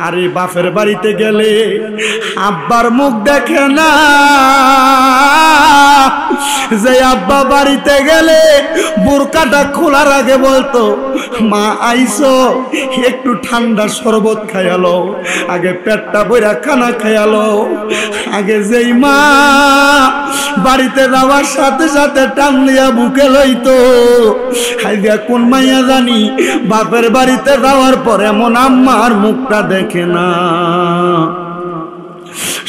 আরে বাপের বাড়িতে গেলে আব্বার মুখ দেখে না, যে আব্বা বাড়িতে গেলে বোরকাটা খোলার আগে বলতো, মা আইসো একটু ঠান্ডা শরবত খাইয়ালো, আগে পেটটা বইরা খানা খাইয়ালো। আগে যেই মা বাড়িতে যাওয়ার সাথে সাথে টান দিয়া বুকে লইতো, হাইয়া কোন মাইয়া জানি বাপের বাড়িতে যাওয়ার পর এমন আম্মার মুখটা দেখে না।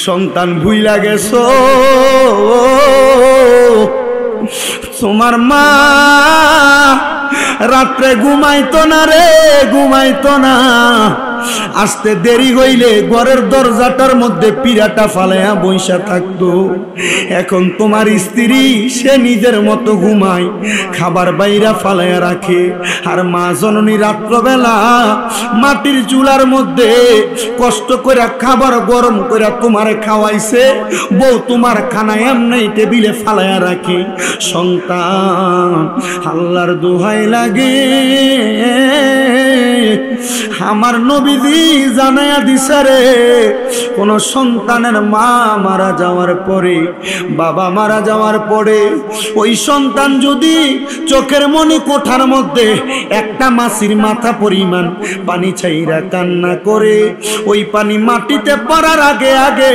সন্তান ভুইলা গেছো, তোমার মা রাত্রে ঘুমাইতো না রে, ঘুমাইতো না। আসতে দেরি হইলে ঘরের দরজাটার মধ্যে পিড়াটা ফালাইয়া বইসা থাকতো। এখন তোমার স্ত্রী সে নিজের মতো ঘুমায়, খাবার বাইরা ফালাইয়া রাখে। আর মা জননী রাত্রবেলা মাটির চুলার মধ্যে কষ্ট করে খাবার গরম করে তোমার খাওয়াইছে, বউ তোমার খানা এমনি টেবিলে ফালাইয়া রাখে। সন্তান আল্লাহর দোহাই লাগে, আমার নবীজি জানায়া দিছে রে, কোন সন্তানের মা মারা যাওয়ার পরে, বাবা মারা যাওয়ার পরে ওই সন্তান যদি চোখের মনি কোঠার মধ্যে একটা মাছির মাথা পরিমাণ পানি ছাইরা কান্না করে, ওই পানি মাটিতে পড়ার আগে আগে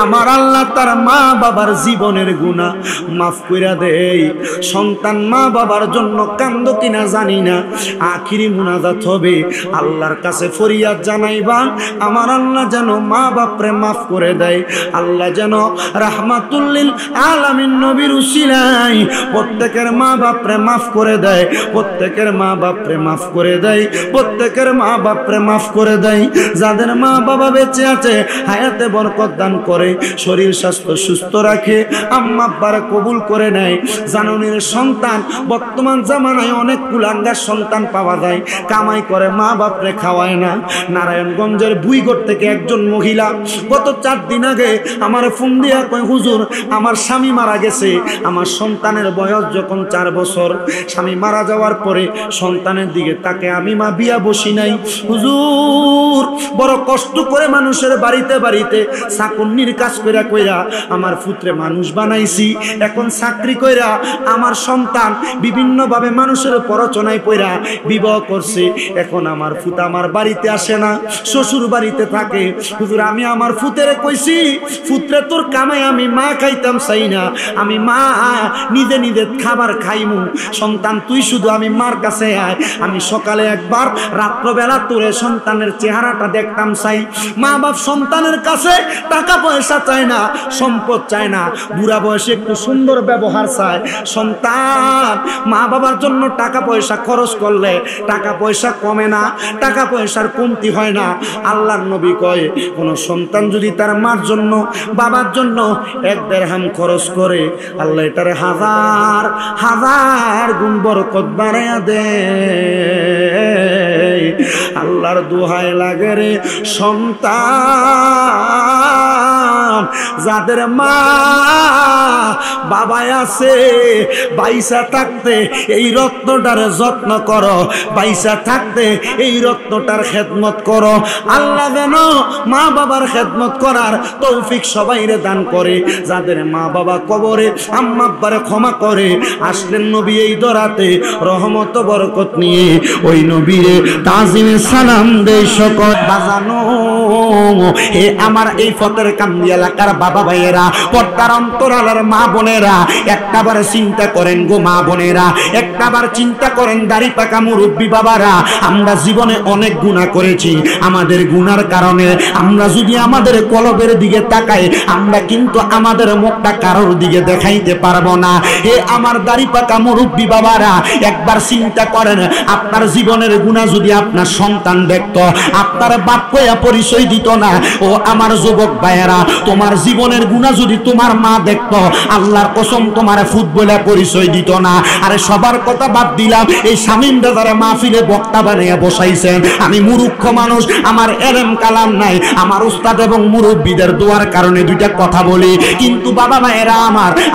আমার আল্লাহ তার মা বাবার জীবনের গুনাহ মাফ কইরা দেয়। সন্তান মা বাবার জন্য কান্দ কিনা জানি না, আখিরি মুনাজাত হবে, আল্লাহর কাছে ফরিয়াদ জানাইবা, আমার আল্লাহ যেন মা বাপরে মাফ করে দেয়। আল্লাহ যেন রাহমাতুল লিল আলামিন নবীর উসিলায় প্রত্যেকের মা বাপরে মাফ করে দেয়, প্রত্যেকের মা বাপরে মাফ করে দেয়, প্রত্যেকের মা বাপরে মাফ করে দেয়। যাদের মা বাবা বেঁচে আছে হায়াতে বরকত দান করে, শরীর স্বাস্থ্য সুস্থ রাখে, আম্মা আব্বারে কবুল করে নেয়। জাননীর সন্তান বর্তমান জামানায় অনেক কুলাঙ্গার সন্তান পাওয়া যায়, কামাই করে মা বাপরে খাওয়ায় না। নারায়ণগঞ্জের বুইগড় থেকে একজন মহিলা গত 4 দিন আগে আমার ফোন দিয়া কয়, হুজুর আমার স্বামী মারা গেছে, আমার সন্তানের বয়স যখন 4 বছর, স্বামী মারা যাওয়ার পরে সন্তানের দিকে তাকে আমি মা বিয়া বসি নাই। হুজুর বড় কষ্ট করে মানুষের বাড়িতে বাড়িতে চাকরির কাজ কইরা কইরা আমার পুত্রে মানুষ বানাইছি, এখন চাকরি কইরা আমার সন্তান বিভিন্ন ভাবে মানুষের প্ররোচনায় পইরা বিবাহ করছে, এখন আমার ফুত আমার বাড়িতে আসে না, শ্বশুর বাড়িতে থাকে। হুজুর আমি আমার ফুতেরে কইছি, ফুতরে তোর কামাই আমি মা খাইতাম চাই না, আমি মা নিজে নিজে খাবার খাইমু, সন্তান তুই শুধু আমি মার কাছে আয়, আমি সকালে একবার রাত্রবেলা তোরে সন্তানের চেহারাটা দেখতাম চাই। মা বাপ সন্তানের কাছে টাকা পয়সা চায় না, সম্পদ চায় না, বুড়া বয়সে একটু সুন্দর ব্যবহার চায়। সন্তান মা বাবার জন্য টাকা পয়সা খরচ করলে টাকা পয়সা কমে না, টাকা পয়সার কমতি হয় না। আল্লাহর নবী কয়, কোন সন্তান যদি তার মার জন্য বাবার জন্য 1 দিরহাম খরচ করে, আল্লাহ এটার 1000 গুণ বরকত বাড়াইয়া দেয়। আল্লাহর দোহাই লাগে রে সন্তান, যাদের মা বাবা আছে বাইসা থাকতে এই রত্নটার যত্ন করো, বাইসা থাকতে এই রত্নটার খেদমত করো। আল্লাহ যেন মা বাবার খেদমত করার তৌফিক সবাইরে দান করে। যাদের মা বাবা কবরে আম্মা আব্বারে ক্ষমা করে, আসলেন নবী এই দরাতে রহমত বরকত নিয়ে, ওই নবীরে তাজিমে সালাম দেই সকল বাজানো। হে আমার এই ফতের কান্দি এলাকার বাবা ভাইয়েরা, পর্দার অন্তরালের মা বোনেরা, একটাবার চিন্তা করেন গো মা বোনেরা, একটাবার চিন্তা করেন দাড়ি পাকা মুরব্বী বাবারা, আমরা জীবনে অনেক গুনাহ করেছি, আমাদের গুনার কারণে আমরা যদি আমাদের কলবের দিকে তাকাই, আমরা কিন্তু আমাদের মুখটা কারোর দিকে দেখাইতে পারবো না। হে আমার দাড়ি পাকা মুরব্বী বাবারা, একবার চিন্তা করেন, আপনার জীবনের গুনাহ যদি আপনার সন্তান দেখত, আপনার বাপ কইয়া পরিচয় দিত না। ও আমার যুবক ভাইয়েরা, ও তোমার জীবনের গুনাহ যদি তোমার মা দেখতো আল্লাহর কসম তোমার ফুটবলে পরিচয় দিত না। আরে সবার কথা বাদ দিলাম, এই শামীম দাদারে মাহফিলে বক্তা বানিয়ে বসাইছেন। আমি মূর্খ মানুষ, আমার এলেম কালাম নাই, আমার উস্তাদ এবং মুরব্বীদের দোয়ার কারণে দুইটা কথা বলি। কিন্তু বাবা মায়েরা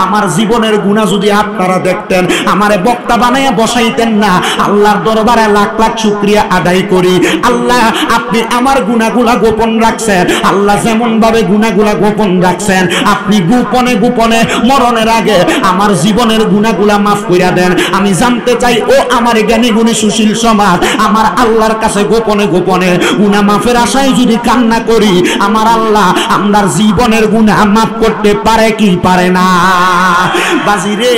আমার জীবনের গুনাহ যদি আপনারা দেখতেন, আমারে বক্তা বানাইয়া বসাইতেন না। আল্লাহর দরবারে লাখ লাখ শুকরিয়া আদায় করি। আল্লাহ আপনি আমার গুনাহগুলা গোপন রাখছেন। আল্লাহ যেমন ভাবে গুনাহগুলা গোপন রাখছেন, আপনি গোপনে গোপনে মরণের আগে আমার জীবনের গুনাহগুলা মাফ কইরা দেন। আমি জানতে চাই ও আমার জ্ঞানী গুণী সুশীল সমাজ, আমার আল্লাহর কাছে গোপনে গোপনে গুনাহ মাফের আশায় যদি কান্না করি, আমার আল্লাহ আমার জীবনের গুনাহ মাফ করতে পারে কি পারে না? বাজিরে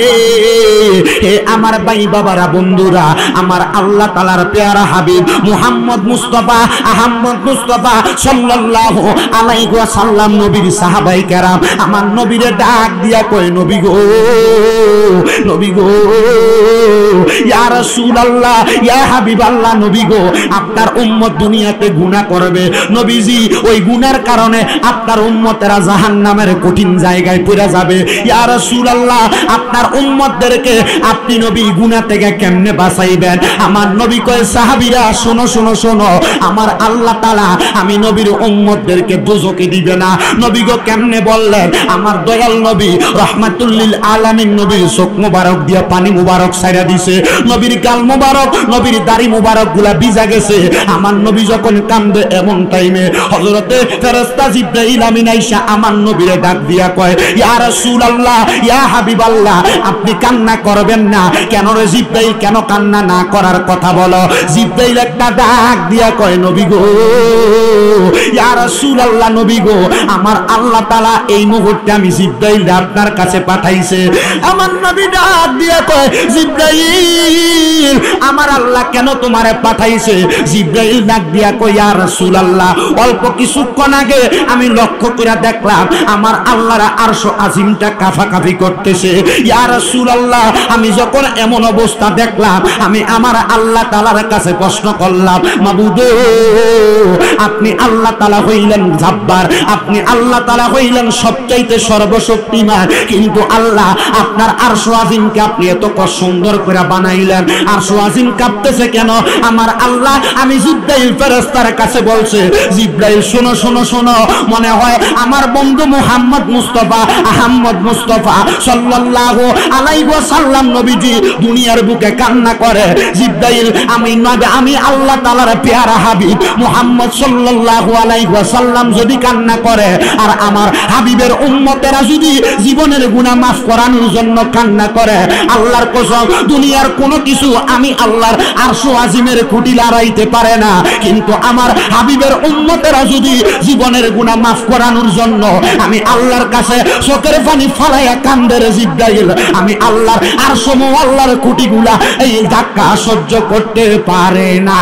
হে আমার ভাই বাবারা বন্ধুরা, আমার আল্লাহ তাআলার পেয়ারা হাবিব মুহাম্মদ মুস্তাফা আহমদ মুস্তাফা সাল্লাল্লাহু আলাইহি ওয়াসাল্লাম নবীর সাহাবায়ে কেরাম আমার নবীরে ডাক দিয়া কয়, নবী গো, নবী গো, ইয়া রাসূলুল্লাহ, ইয়া হাবিবাল্লাহ, নবী গো, আপনার উম্মত দুনিয়াতে গুনাহ করবে নবীজি, ওই গুনার কারণে আপনার উম্মতেরা জাহান্নামের কঠিন জায়গায় পড়ে যাবে। ইয়া রাসূলুল্লাহ, আপনার উম্মতদেরকে আপনি নবী গুনাহ থেকে কেমনে বাঁচাইবেন? আমার নবী কয়, সাহাবীরা শোনো শোনো শোনো, আমার আল্লাহ তাআলা আমি নবীর উম্মতদেরকে দোজখে দিবে না। নবী গো কেমনে বললেন? আমার দয়াল নবী রাহমাতুল লিল আলামিন নবীর চোখ মুবারক দিয়া পানি মুবারক ছাইরা দিছে, নবীর গাল মুবারক, নবীর দাড়ি মুবারক গুলা ভিজা গেছে। আমার নবী যখন কান্দে এমন টাইমে হযরতে ফেরেশতা জিবরাইল আমিন আইসা আমার নবীরে ডাক দিয়া কয়, ইয়া রাসূলুল্লাহ, ইয়া হাবিবাল্লাহ, আপনি কান্না করবেন না কেন রে জিবরাইল? কেন কান্না না করার কথা বলো? জিবরাইল একটা ডাক দিয়া কয়, নবী গো, ইয়া রাসূলুল্লাহ, নবী গো, আমার আল্লাহ তাআলা এই মুহূর্তে আমি জিবরাইল আপনার কাছে পাঠাইছে। আমার নবী ডাক দিয়া কয়, জিবরাইল, আমার আল্লাহ কেন তোমারে পাঠাইছে? জিবরাইল ডাক দিয়া কয়, ইয়া রাসূলুল্লাহ, অল্প কিছুক্ষণ আগে আমি লক্ষ্য করে দেখলাম আমার আল্লাহর আরশ আজিমটা কাফাকাফি করতেছে। ইয়া রাসূলুল্লাহ, আমি যখন এমন অবস্থা দেখলাম, আমি আমার আল্লাহ তাআলার কাছে প্রশ্ন করলাম, মাবুদ, আপনি আল্লাহ তাআলা হইলেন জাব্বার, আপনি আল্লাহ তাআলা হইলেন সবচাইতে সর্বশক্তিমান, কিন্তু আল্লাহ আপনার আরশ আজিমকে আপনি এত সুন্দর করে বানাইলেন, আরশ আজিম কাঁপতেছে কেন? আমার আল্লাহ আমি জিবরাইল ফেরেশতার কাছে বলছে, জিবরাইল শোনো শোনো শোনো, মনে হয় আমার বন্ধু মুহাম্মদ মুস্তাফা আহমদ মুস্তাফা সাল্লাল্লাহু আলাইহি ওয়াসাল্লাম নবীজি দুনিয়ার বুকে কান্না করে। জিবরাইল, আমি আল্লাহ তাআলার পেয়ারা হাবিব মুহাম্মদ সাল্লাল্লাহু আলাইহি ওয়াসাল্লাম যদি কান্না করে, আর আমার হাবিবের উম্মতেরা যদি জীবনের গুনাহ মাফ করানোর জন্য কান্না করে, আল্লাহর কসম দুনিয়ার কোনো কিছু আমি আল্লাহর আরশ আজিমের খুঁটি লড়াইতে পারে না। কিন্তু আমার হাবিবের উম্মতেরা যদি জীবনের গুনাহ মাফ করানোর জন্য আমি আল্লাহর কাছে চোখের পানি ফালাইয়া কান্দে রে জিবরাইল, আমি আল্লাহর আরশ আল্লাহর খুঁটিগুলা এই ধাক্কা সহ্য করতে পারে না।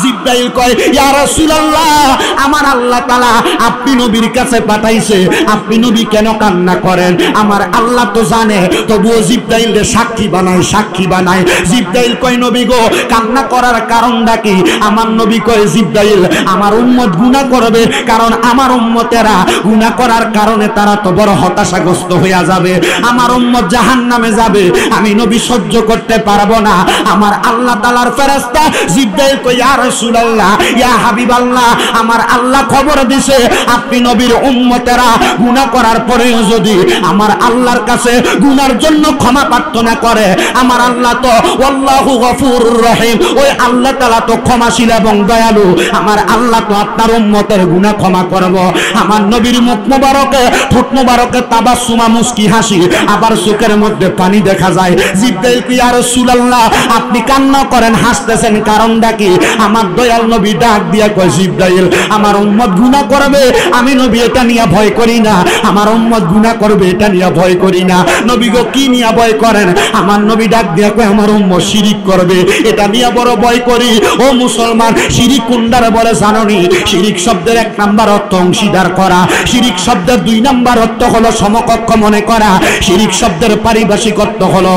জিবরাইল কয়, ইয়া রাসূলুল্লাহ, আমার আল্লাহ তাআলা আপনি নবীর কাছে পাঠাইছে, আপনি নবী কেন কান্না করেন? আমার আল্লাহ তো জানে, তবুও জিবরাইলকে সাক্ষী বানায়, সাক্ষী বানায়। জিবরাইল কয়, নবী গো, কান্না করার কারণটা কি? আমার নবী কয়, জিবরাইল, আমার উম্মত গুনাহ করবে, কারণ আমার উম্মতেরা গুনাহ করার কারণে তারা তো বড় হতাশাগ্রস্ত হইয়া যাবে, আমার উম্মত জাহান্নামে যাবে, আমি নবী সহ্য করতে পারবো না। আমার আল্লাহ তাআলার ফেরেশতা জিবরাইল কয়, ইয়া রাসূলুল্লাহ, ইয়া হাবিবাল্লাহ, আমার আল্লাহ খবর দিছে আপনি নবীর উম্মতেরা গুনাহ করার পরেও যদি আমার আল্লাহর কাছে গুনার জন্য ক্ষমা প্রার্থনা করে, আমার আল্লাহ তো আল্লাহু গফুরুর রহিম, ওই আল্লাহ তাআলা তো ক্ষমাশীল এবং দয়ালু, আমার আল্লাহ তো আপনার উম্মতের গুনাহ ক্ষমা করব। আমার নবীর মুখ মুবারকে, ঠোঁট মুবারকে তাবাসসুমা মুস্কি হাসি, আবার চোখের মধ্যে পানি দেখা যায়। জিবরাইল কয়, ইয়া রাসূলুল্লাহ, আপনি কান্না করেন, হাসতেছেন, কারণটা কি? আমার দয়াল নবী ডাক দিয়া কয়, জিবরাইল, আমার উম্মত গুনাহ করবে, আমি নবী এটা নিয়ে ভয় করি না, আমার উম্মত গুনাহ করবে এটা নিয়ে ভয় করি না। নবী গো, কি নিয়ে ভয় করেন? আমার নবী ডাক দিয়া কয়, আমার উম্মত শিরিক করবে, এটা নিয়ে বড় ভয় করি। ও মুসলমান, শিরিক কোনটারে বলে জানোনি? শিরিক শব্দের এক নাম্বার অর্থ অংশীদার করা, শিরিক শব্দের দুই নাম্বার অর্থ হলো সমকক্ষ মনে করা, শিরিক শব্দের পারিভাষিক অর্থ হলো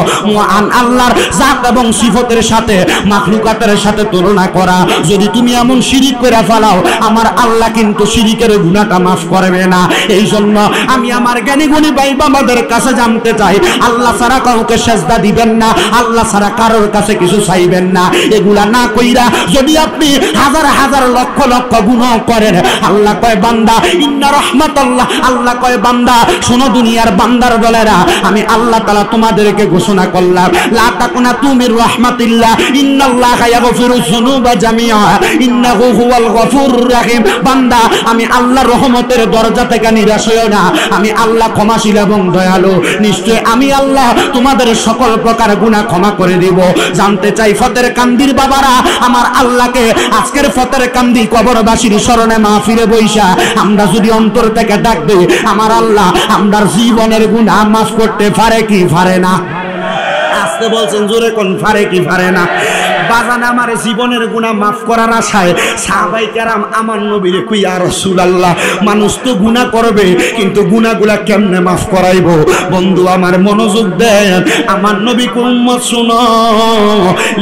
আল্লাহর জাত এবং সিফতের সাথে মাখলুকাতের সাথে তুলনা করা। যদি তুমি এমন শিরিক করে ফেলাও, আমার আল্লাহ কিন্তু শিরিকের গুনাহটা মাফ করবে না। এই জন্য আমি আমার জ্ঞানী গুণী ভাই বাবাদের কাছে জানতে চাই, আল্লাহ ছাড়া কাউকে সেজদা দিবেন না, আল্লাহ ছাড়া কারোর কাছে কিছু চাইবেন না। এগুলা না কইরা যদি আপনি হাজার হাজার লক্ষ লক্ষ গুনাহ করেন, আল্লাহ কয় বান্দা ইন্না রাহমাতাল্লাহ, আল্লাহ কয় বান্দা শোনো দুনিয়ার বান্দার দলেরা, আমি আল্লাহ তাআলা তোমাদেরকে ঘোষণা করলাম লা তাকুনাতু মির রাহমাতিল্লাহ ইন্নাল্লাহা ইয়াগফিরুয যুনুবা জামিআ ইন্নাহু হুয়াল গফুরুর রহিম। বান্দা আমি আল্লাহর রহমতের দরজা থেকে নিরাশ হইও না, আমি আল্লাহ ক্ষমাশীল এবং দয়ালু, নিশ্চয় আমি আল্লাহ তোমাদের সকল প্রকার গুনাহ ক্ষমা করে দিব। জানতে চাই ফতের কান্দির বাবারা, আমার আল্লাহকে আজকের ফতের কান্দি কবরবাসীর স্মরণে মাহফিলে বইসা আমরা যদি অন্তর থেকে ডাক দেই, আমার আল্লাহ আমরার জীবনের গুনাহ মাফ করতে পারে কি পারে না? আসতে বলছেন জোরে কোন পারে কি পারে না? বাজান আমার জীবনের গুনাহ মাফ করার আশায় সাহাবায়ে কেরাম আমার নবীরে কই ইয়া রাসূলুল্লাহ, মানুষ তো গুনাহ করবে কিন্তু গুনাহগুলা কেমনে মাফ করাইবো? বন্ধু আমার মনোযোগ দেন, আমার নবী কোন উম্মত শুনো,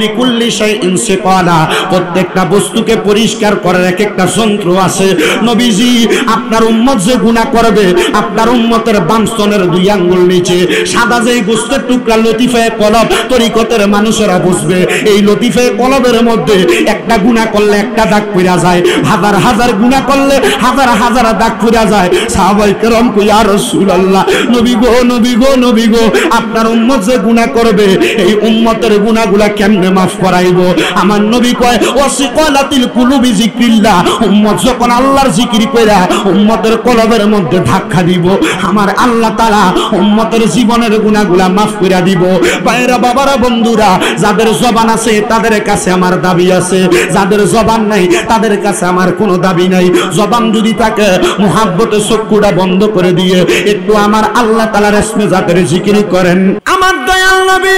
লিকুল্লি শাইইন সিকালা, প্রত্যেকটা বস্তুকে পরিষ্কার করার এক একটা যন্ত্র আছে। নবীজি আপনার উম্মত যে গুনাহ করবে, আপনার উম্মতের বামস্তনের দুই আঙ্গুল নিচে সাদা যেই গোশতের টুকরা লতিফায়ে কলব তরিকতের মানুষেরা বুঝবে, এই লতিফায়ে কলবের মধ্যে একটা গুনাহ করলে একটা দাগ পড়া যায়, হাজার হাজার গুনাহ করলে হাজার হাজার দাগ পড়া যায়। সাহাবায়ে কেরাম কই ইয়া রাসূলুল্লাহ, নবী গো নবী গো নবী গো, আপনার উম্মত যে গুনাহ করবে এই উম্মতের গুনাহগুলা কেমনে মাফ করাইবো? আমার নবী কয় ওয়াসিকালাতিল কুলুবি যিকরিল্লাহ, উম্মত যখন আল্লাহর জিকির কইরা উম্মতের কলবের মধ্যে ধাক্কা দিব, আমার আল্লাহ তাআলা উম্মতের জীবনের গুনাহগুলা মাফ কইরা দিব। ভাইরা বাবারা বন্ধুরা, যাদের জবান আছে তাদের কাছে আমার দাবি আছে, যাদের জবান নাই তাদের কাছে আমার কোনো দাবি নাই। জবান যদি থাকে মুহাব্বতে চক্ষুটা বন্ধ করে দিয়ে একটু আমার আল্লাহ তাআলার ইসমে জাতের জিকির করেন। আমার দয়াল নবী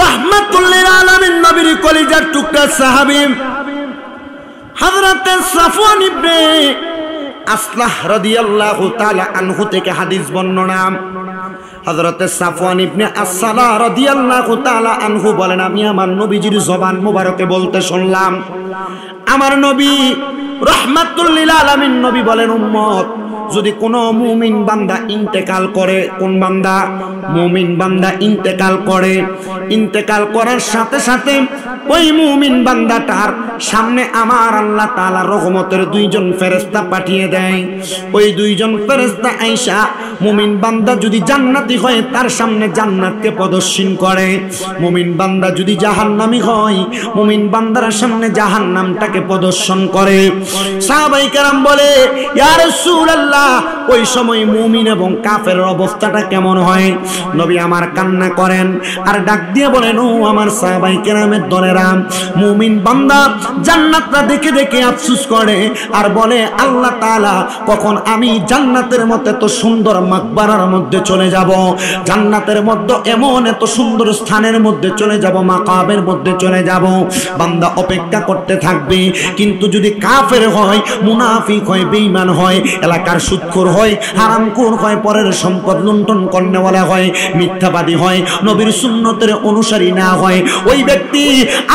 রাহমাতুল লিল আলামিন, নবীর কলিজার টুকরা সাহাবী হযরত সাফওয়ান ইবনে আসলাহ রাদিয়াল্লাহু তাআলা আনহু থেকে হাদিস বর্ণনা। হযরত সাফওয়ান ইবনে আসলাহ রাদিয়াল্লাহু তাআলা আনহু বলেন, আমি আমার নবীজির জবান মোবারকে বলতে শুনলাম, আমার নবী রাহমাতুল লিল আলামিন নবী বলেন, উম্মত যদি কোনো মুমিন বান্দা ইন্তেকাল করে, কোন বান্দা? মুমিন বান্দা ইন্তেকাল করে, ইন্তেকাল করার সাথে সাথে ওই মুমিন বান্দাটার সামনে আমার আল্লাহ তাআলা রহমতের দুইজন ফেরেশতা পাঠিয়ে দেয়। ওই দুইজন ফেরেশতা আইসা মুমিন বান্দা যদি জান্নাতি হয় তার সামনে জান্নাতকে প্রদর্শন করে, মুমিন বান্দা যদি জাহান্নামী হয় মুমিন বান্দার সামনে জাহান্নামটাকে প্রদর্শন করে। সাহাবায়ে কেরাম বলে, ইয়া রাসূলুল্লাহ, ওই সময় মুমিন এবং কাফেরের অবস্থাটা কেমন হয়? নবী আমার কান্না করেন আর ডাক দিয়ে বলেন, ও আমার সাহাবায়ে কেরামের দলেরা, মুমিন বান্দা জান্নাতটা দেখে দেখে আফসোস করে আর বলে, আল্লাহ তাআলা কখন আমি জান্নাতের মতো এত সুন্দর মাকবারার মধ্যে চলে যাব, জান্নাতের মধ্যে এমন এত সুন্দর স্থানের মধ্যে চলে যাব, মাকামের মধ্যে চলে যাব। বান্দা অপেক্ষা করতে থাকবে। কিন্তু যদি কাফের হয়, মুনাফিক হয়, বেঈমান হয়, এলাকার সুদখোর হয়, হারামখোর হয়, পরের সম্পদ লুণ্ঠন করনেওয়ালা হয়, মিথ্যাবাদী হয়, নবীর সুন্নতের অনুসারী না হয়, ওই ব্যক্তি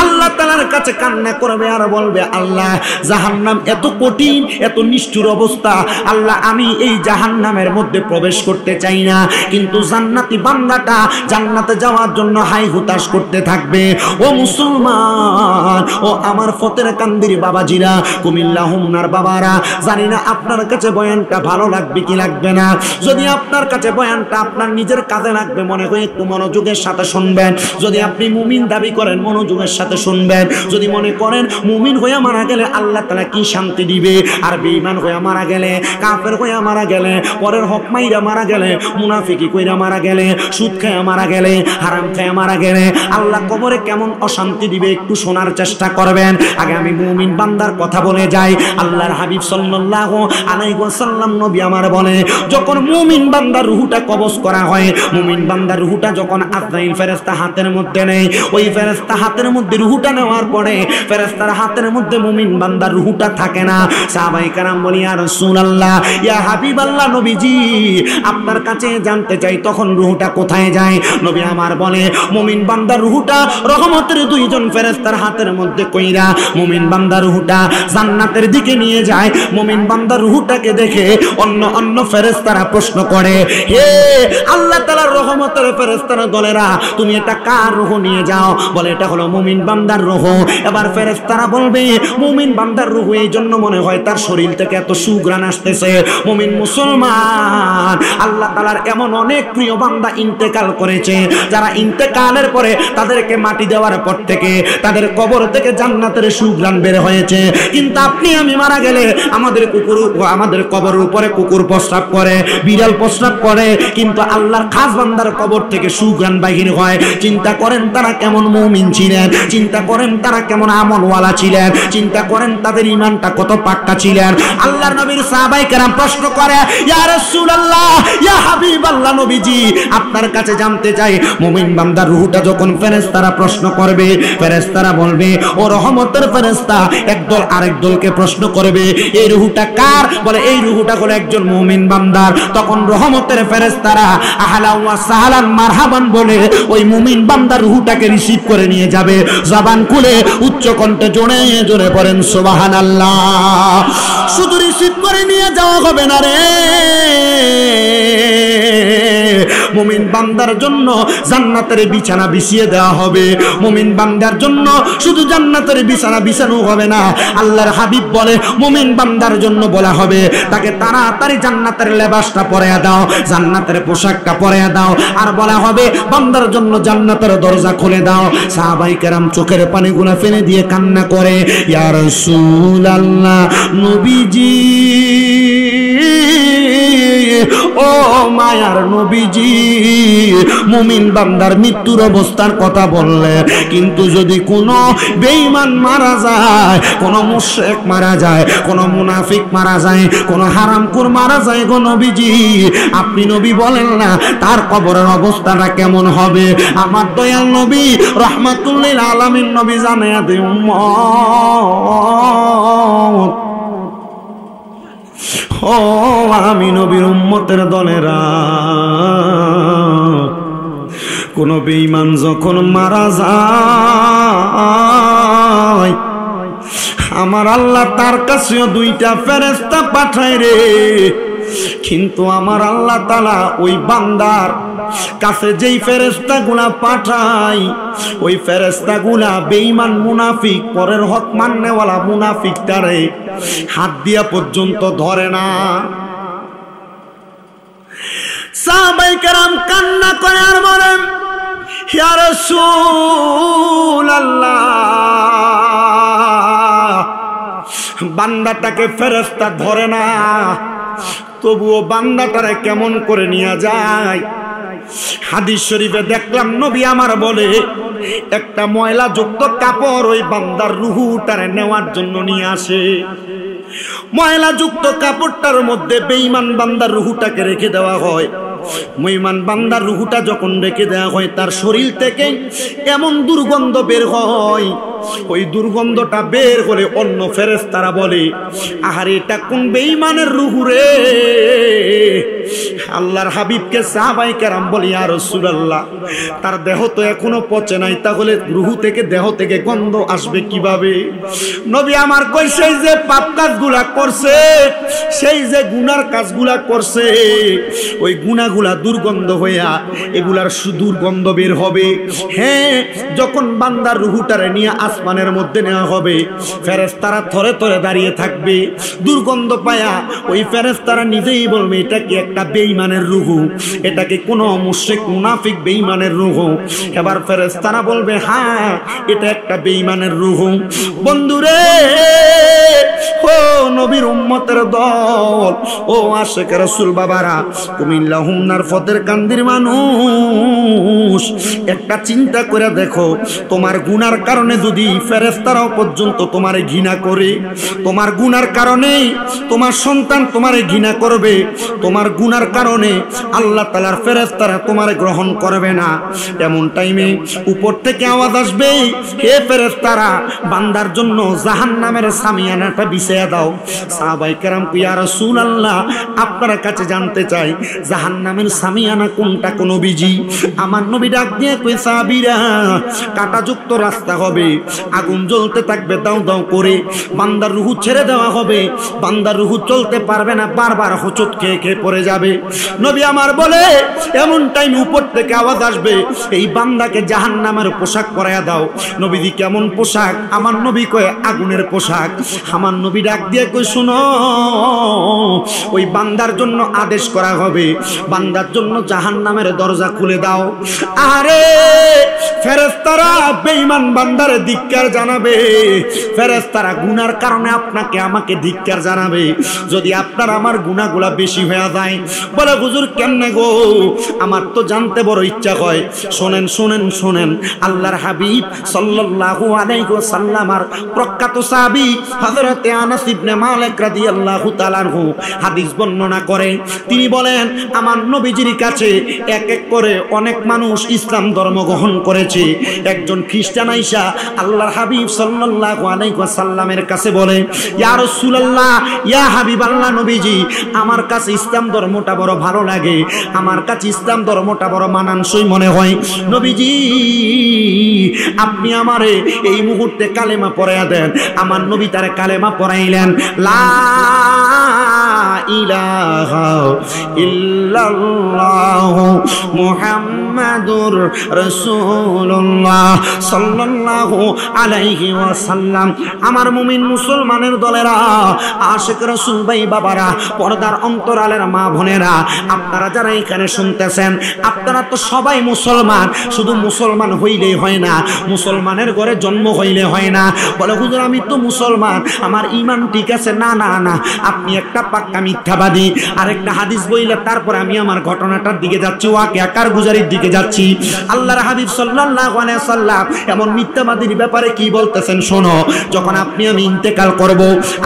আল্লাহ তাআলার কাছে কান্না করবে আর বলবে, আল্লাহ জাহান্নাম এত কঠিন, এত নিষ্ঠুর অবস্থা, আল্লাহ আমি এই জাহান্নামের মধ্যে প্রবেশ করতে চাই না। কিন্তু জান্নাতি বান্দাটা জান্নাতে যাওয়ার জন্য হাই হুতাশ করতে থাকবে। ও মুসলমান, ও আমার ফতের কান্দির বাবাজিরা, কুমিল্লা হোমনার বাবারা, জানি না আপনার কাছে বয়ানটা ভালো লাগবে কি লাগবে না। যদি আপনার কাছে বয়ানটা আপনার নিজের কাজে লাগবে মনে হয় একটু মনোযোগের সাথে শুনবেন। যদি আপনি মুমিন দাবি করেন মনোযোগের সাথে শুনবেন। যদি মনে করেন মুমিন হয়ে মারা গেলে আল্লাহ তাআলা কি শান্তি দিবে, আর বেঈমান হয়ে মারা গেলে, কাফের হয়ে মারা গেলে, পরের হক মাইরা মারা গেলে, মুনাফিকি কইরা মারা গেলে, সুদ খেয়ে মারা গেলে, হারাম খেয়ে মারা গেলে আল্লাহ কবরে কেমন অশান্তি দিবে একটু শোনার চেষ্টা করবেন। আগে আমি মুমিন বান্দার কথা বলে যাই। আল্লাহর হাবিব সাল্লাল্লাহু আলাইহি ওয়াসাল্লাম নবী আমার বলে, যখন মুমিন বান্দার রূহটা কবজ করা হয়, মুমিন বান্দার রূহটা যখন আজরাইল ফেরেশতা হাতের মধ্যে নেয়, ওই ফেরেশতা হাতের মধ্যে রূহটা নেওয়ার পরে ফেরেশতার হাতের মধ্যে মুমিন বান্দার রূহটা থাকে না। সাহাবায়ে কেরাম বলি, ইয়া রাসূলুল্লাহ, ইয়া হাবিবাল্লাহ, নবীজি আপনার কাছে জানতে চাই তখন রূহটা কোথায় যায়? নবী আমার বলে, মুমিন বান্দার রূহটা রহমতের দুইজন ফেরেশতার হাতের মধ্যে কইরা মুমিন বান্দার রূহটা জান্নাতের দিকে নিয়ে যায়। মুমিন বান্দার রূহটাকে দেখে অন্য ফেরেশতারা প্রশ্ন করে, হে আল্লাহ তাআলার রহমতের ফেরেশতারা দলেরা, তুমি এটা কার রূহ নিয়ে যাও? বলে এটা হলো মুমিন বান্দার রূহ। এবার ফেরেশতারা বলবে, মুমিন বান্দার রূহ এই জন্য মনে হয় তার শরীর থেকে এত সুঘ্রাণ আসতেছে। মুমিন মুসলমান, আল্লাহ তাআলার এমন অনেক প্রিয় বান্দা ইন্তেকাল করেছে, যারা ইন্তেকালের পরে তাদেরকে মাটি দেওয়ার পর থেকে তাদের কবর থেকে জান্নাতের সুঘ্রাণ বের হয়েছে। কিন্তু আপনি আমি মারা গেলে আমাদের কবরের উপরে কুকুর প্রস্রাব করে, বিড়াল প্রস্রাব করে, কিন্তু আল্লাহর খাস বান্দার কবর থেকে সুঘ্রাণ বাহির হয়। চিন্তা করেন তারা কেমন মুমিন ছিলেন, চিন্তা করেন তারা কেমন আমলওয়ালা ছিলেন, চিন্তা করেন তাদের ঈমানটা কত পাক্কা ছিলেন। আল্লাহর নবীর সাহাবায়ে কেরাম প্রশ্ন করে, ইয়া রাসূলুল্লাহ, ইয়া হাবিবাল্লাহ, নবীজি আপনার কাছে জানতে চাই, মুমিন বান্দার রূহটা যখন ফেরেশতারা প্রশ্ন করবে, ফেরেশতারা বলবে ও রহমতের ফেরেশতা, একদল আরেক দলকে প্রশ্ন করবে, এই রূহটা কার? বলে এই রূহটা হলো একজন মুমিন বান্দার। তখন রহমতের ফেরেশতারা আহলা ওয়া সাহলান মারহাবান বলে ওই মুমিন বান্দার রূহটাকে রিসিভ করে নিয়ে যাবে। জবান খুলে উচ্চ কণ্ঠে জোরে জোরে পড়েন সুবহানাল্লাহ। শুধু রিসিভ করে নিয়ে যাওয়া হবে না রে, মুমিন বান্দার জন্য জান্নাতের বিছানা বিছিয়ে দেওয়া হবে। মুমিন বান্দার জন্য শুধু জান্নাতের বিছানা বিছানো হবে না, আল্লাহর হাবিব বলে মুমিন বান্দার জন্য বলা হবে তাকে তাড়াতাড়ি জান্নাতের লেবাসটা পরিয়ে দাও, জান্নাতের পোশাকটা পরিয়ে দাও, আর বলা হবে বান্দার জন্য জান্নাতের দরজা খুলে দাও। সাহাবায়ে কেরাম চোখের পানিগুলো ফেলে দিয়ে কান্না করে, ইয়া রাসূলুল্লাহ, নবীজি, ও মায়ার নবীজি, মুমিন বান্দার মৃত্যুর অবস্থার কথা বললে, কিন্তু যদি কোনো বেঈমান মারা যায়, কোনো মুশরিক মারা যায়, কোনো মুনাফিক মারা যায়, কোনো হারামখোর মারা যায় গো নবীজি, আপনি নবী বলেন না তার কবরের অবস্থাটা কেমন হবে? আমার দয়াল নবী রাহমাতুল লিল আলামিন নবী জানায়া দেন, উম্মত, ও আমি নবীর উম্মতের দলেরা, কোন বেঈমান যখন মারা যায়, আমার আল্লাহ তার কাছেও দুইটা ফেরেশতা পাঠায় রে, কিন্তু আমার আল্লাহ তাআলা ওই বান্দার কাছে যেই ফেরেশতাগুলা পাঠায়, ওই ফেরেশতাগুলা বেঈমান মুনাফিক, পরের হক মাননেওয়ালা মুনাফিকটারে হাত দিয়া পর্যন্ত ধরে না। সাহাবায়ে কেরাম কান্না করে আর বলেন, ইয়া রাসূলুল্লাহ, বান্দাটাকে ফেরেশতা ধরে না, তবুও বান্দাটারে কেমন করে নিয়ে যায়। হাদিস শরীফে দেখলাম নবী আমার বলে, একটা ময়লা যুক্ত কাপড় ওই বান্দার রূহটারে নেওয়ার জন্য নিয়ে আসে। ময়লা যুক্ত কাপড়টার মধ্যে বেঈমান বান্দার রূহটাকে রেখে দেওয়া হয়। মুমিন বান্দার রূহটা যখন রেখে দেওয়া হয়, তার শরীর থেকে এমন দুর্গন্ধ বের হয়, ওই দুর্গন্ধটা বের হলে অন্য ফেরেশতারা বলে, আহারে এটা কোন বেঈমানের রূহ রে? আল্লাহর হাবিবকে সাহাবায়ে কেরাম বলে, ইয়া রাসূলুল্লাহ, তার দেহ তো এখনো পচে নাই, তাহলে রূহ থেকে দেহ থেকে গন্ধ আসবে কিভাবে? নবী আমার কই, সেই যে পাপ কাজগুলা করছে, সেই যে গুনার কাজগুলা করছে, ওই গুনাহগুলা দুর্গন্ধ হইয়া এগুলার দুর্গন্ধ বের হবে। হ্যাঁ, যখন বান্দার রূহটারে নিয়ে আসমানের মধ্যে নেওয়া হবে, ফেরেশতারা থরে থরে দাঁড়িয়ে থাকবে, দুর্গন্ধ পায়া ওই ফেরেশতারা নিজেই বলবে এটা কি একটা বেঈমানের রূহ, এটা কি কোনো মুশরিক মুনাফিক বেঈমানের রূহ? এবার ফেরেশতারা বলবে হ্যাঁ, এটা একটা বেঈমানের রূহ। বন্ধুরে, ও নবীর উম্মতের দল, ও আশিক রাসূল বাবারা, কুমিল্লা হুমনার ফতের কান্দির মানুষ, একটা চিন্তা করে দেখো, তোমার গুনার কারণে যদি ফেরেশতারাও পর্যন্ত তোমারে ঘৃণা করে, তোমার গুনার কারণে তোমার সন্তান তোমারে ঘৃণা করবে, তোমার গুনার কারণে আল্লাহ তাআলার ফেরেশতারা তোমারে গ্রহণ করবে না, এমন টাইমে উপর থেকে আওয়াজ আসবে, হে ফেরেশতারা, বান্দার জন্য জাহান্নামের সামিয়ানাটা বিছিয়ে দাও। সাহাবায়ে কেরাম, ইয়া রাসূলুল্লাহ, রাসূলুল্লাহ আপনার কাছে জানতে চাই জাহান্নামের সামিয়ানা কোনটা কোন নবীজি? আমার নবী ডাক দিয়ে কই সাহাবীরা কাঁটাযুক্ত রাস্তা হবে, আগুন জ্বলতে থাকবে দাও দাও করে, বান্দার রূহ ছেড়ে দেওয়া হবে, বান্দার রূহ চলতে পারবে না, বারবার হোঁচট খেয়ে খেয়ে পড়ে যাবে। নবী আমার বলে এমন টাইম উপর থেকে আওয়াজ আসবে এই বান্দাকে জাহান্নামের পোশাক পরাইয়া দাও। নবীজি কেমন পোশাক? আমার নবী কয় আগুনের পোশাক। আমার নবী ডাক দিয়ে কই শুনো ওই বান্দার জন্য আদেশ করা হবে বান্দার জন্য জাহান্নামের দরজা খুলে দাও। আরে ফেরেশতারা বেঈমান বান্দার ধিক্কার জানাবে, ফেরেশতারা গুনার কারণে আপনাকে আমাকে ধিক্কার জানাবে যদি আপনার আমার গুনাহগুলা বেশি হয়ে যায়। বলে হুজুর কেমনে গো? আমার তো জানতে বড় ইচ্ছা হয়। শুনেন শুনেন শুনেন, আল্লাহর হাবিব সাল্লাল্লাহু আলাইহি ওয়াসাল্লামের প্রখ্যাত সাহাবী হযরত আনাস ইবনে মালিক রাদিয়াল্লাহু তাআলা আনহু হাদিস বর্ণনা করেন। তিনি বলেন আমার নবীজির কাছে এক এক করে অনেক মানুষ ইসলাম ধর্ম গ্রহণ করেছে। একজন খ্রিস্টান আইসা আল্লাহর হাবিব সাল্লাল্লাহু আলাইহি ওয়াসাল্লামের কাছে বলে, ইয়া রাসূলুল্লাহ, ইয়া হাবিবাল্লাহ নবীজি, আমার কাছে ইসলাম ধর্মটা বড় ভালো লাগে, আমার কাছে ইসলাম ধর্মটা বড় মানানসই মনে হয়। নবীজি আপনি আমারে এই মুহূর্তে কালেমা পড়াইয়া দেন। আমার নবী তারে কালেমা পড়াইলেন, লা ইলাহা ইল্লাল্লাহু মুহাম্মাদুর রাসূলুল্লাহ সাল্লাল্লাহু আলাইহি ওয়াসাল্লাম। আমার মুমিন মুসলমানের দলেরা, আশিক রাসূল ভাই বাবারা, পর্দার অন্তরালের মা বোনেরা, আপনারা যারা এখানে শুনতেছেন আপনারা তো সবাই মুসলমান। শুধু মুসলমান হইলেই হয় না, মুসলমানের ঘরে জন্ম হইলে হয় না। বলে হুজুর আমি তো মুসলমান, আমার ঈমান ঠিক আছে। না না না, আপনি একটা পাক্কা মিথ্যাবাদী। আরেকটা হাদিস বইলে তারপর আমি আমার ঘটনাটার দিকে যাচ্ছি, ওয়াকিয়া কারগুজারির দিকে যাচ্ছি। আল্লাহর হাবিব সাল্লাল্লাহু আলাইহি ওয়াসাল্লাম এমন মিথ্যাবাদীর ব্যাপারে কি বলতেছেন শোনো। যখন আপনি আমি ইন্তেকাল করব,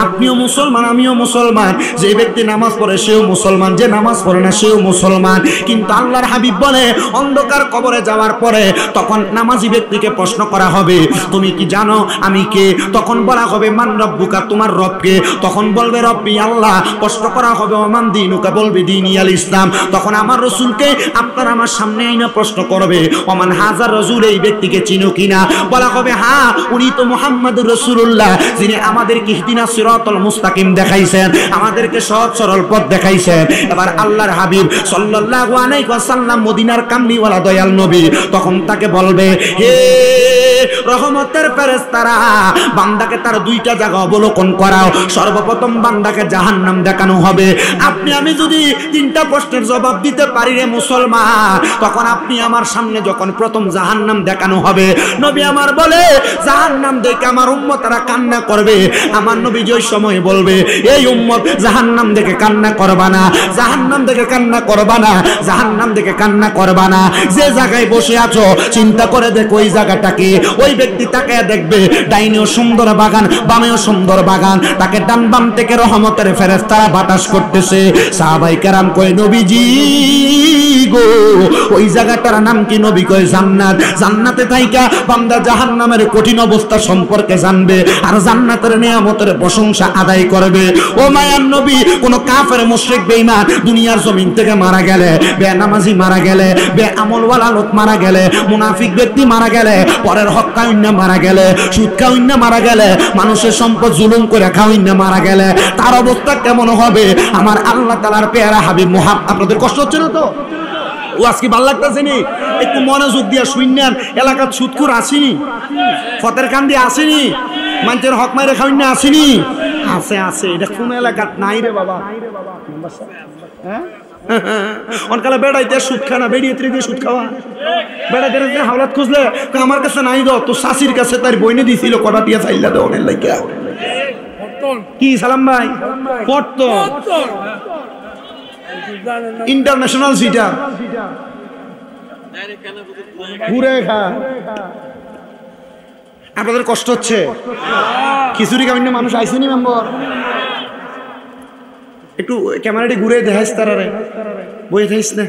আপনিও মুসলমান আমিও মুসলমান, যে ব্যক্তি নামাজ পড়ে সেও মুসলমান, যে নামাজ পড়ে না সেও মুসলমান। কিন্তু আল্লাহর হাবিব বলে অন্ধকার কবরে যাওয়ার পরে তখন নামাজি ব্যক্তিকে প্রশ্ন করা হবে তুমি কি জানো আমি কে? তখন বলা হবে মান রব্বুকা, তোমার রব কে? তখন বলবে রব্বি আল্লাহ। প্রশ্ন করা হবে ওমান দীনুকা, বলবে দীনি আল ইসলাম। তখন আমার রাসূলকে আপনার আমার সামনে আইনা প্রশ্ন করবে ওমান হাজার রাসূল, এই ব্যক্তিকে চিনো কিনা? বলা হবে হ্যাঁ, উনি তো মুহাম্মদুর রাসূলুল্লাহ, যিনি আমাদেরকে ইহদিনাস সিরাতাল মুস্তাকিম দেখাইছেন, আমাদেরকে সহজ সরল পথ দেখাইছেন। এবার আল্লাহর হাবিব সাল্লাল্লাহু আলাইহি ওয়াসাল্লাম মদিনার কামলিওয়ালা দয়াল নবী তখন তাকে বলবে হে রহমতের ফেরেশতারা, বান্দাকে তার দুইটা জায়গা অবলোকন করাও। সর্বপ্রথম বান্দাকে জাহান্নাম দেখানো হবে। আপনি আমি যদি তিনটা প্রশ্নের জবাব দিতে পারি রে মুসলমান, তখন আপনি আমার সামনে যখন প্রথম জাহান্নাম দেখানো হবে, নবী আমার বলে জাহান্নাম দেখে আমার উম্মতরা কান্না করবে। আমার নবী ওই সময় বলবে এই উম্মত জাহান্নাম দেখে কান্না করবা না, জাহান্নাম দেখে কান্না করবা না, জাহান্নাম দেখে কান্না করবা না। যে জায়গায় বসে আছো চিন্তা করে দেখো ওই জায়গাটা কি। ওই ব্যক্তি তাকে দেখবে ডাইনেও সুন্দর বাগান, বামেও সুন্দর বাগান, তাকে ডান বাম থেকে রহমতের ফেরেশতারা বাতাস করতেছে। সাহাবায়ে কেরাম কয় নবীজি গো ওই জায়গাটার নাম কি? নবী কয় জান্নাত। জান্নাতে থাইকা বান্দা জাহান্নামের কঠিন অবস্থা সম্পর্কে জানবে আর জান্নাতের নিয়ামতের প্রশংসা আদায় করবে। ও মায়ার নবী, কোন কাফের মুশরিক বেঈমান দুনিয়ার জমিন থেকে মারা গেলে, বেনামাজি মারা গেলে, বেআমলওয়ালা লোক মারা গেলে, মুনাফিক ব্যক্তি মারা গেলে, পরের হক খাওয়াইনা মারা গেলে, সুদ খাওয়াইনা মারা গেলে, মানুষের সম্পদ জুলুম করে খাওয়াইনা মারা গেলে তার অবস্থা কেমন হবে? আমার আল্লাহ তাআলার পেয়ারা হাবিব মুহাম্মদ। আপনাদের কষ্ট হচ্ছে না তো? ও আজকে ভালো লাগতেছে নি? একটু মনোযোগ দিয়া শুনলেন। এলাকার সুদকুর আসেনি, ফতের কান্দি আসেনি, মানুষের হক মাইরে খাওয়াইনা আসেনি? আছে আছে। এটা কোন এলাকাত নাই রে বাবা? হ্যাঁ অনকালে বেড়াইতে সুদ খানা, বেরিয়ে দিয়ে সুদ খাওয়া, বেড়াইতে হাওলাত খুঁজলে আমার কাছে নাই দো, তো শাশির কাছে তার বইনে দিছিল কটা টিয়া চাইলা দে অনেক লাগিয়া। কি সালাম ভাই? পড়তো ইন্টারন্যাশনাল সিটা ঘুরে খা। আপনাদের কষ্ট হচ্ছে? খিচুড়ি খাওয়াইনা মানুষ আইসেনি মেম্বর? একটু ক্যামেরাটি ঘুরে দেখাইস তারারে, বই থাইস না।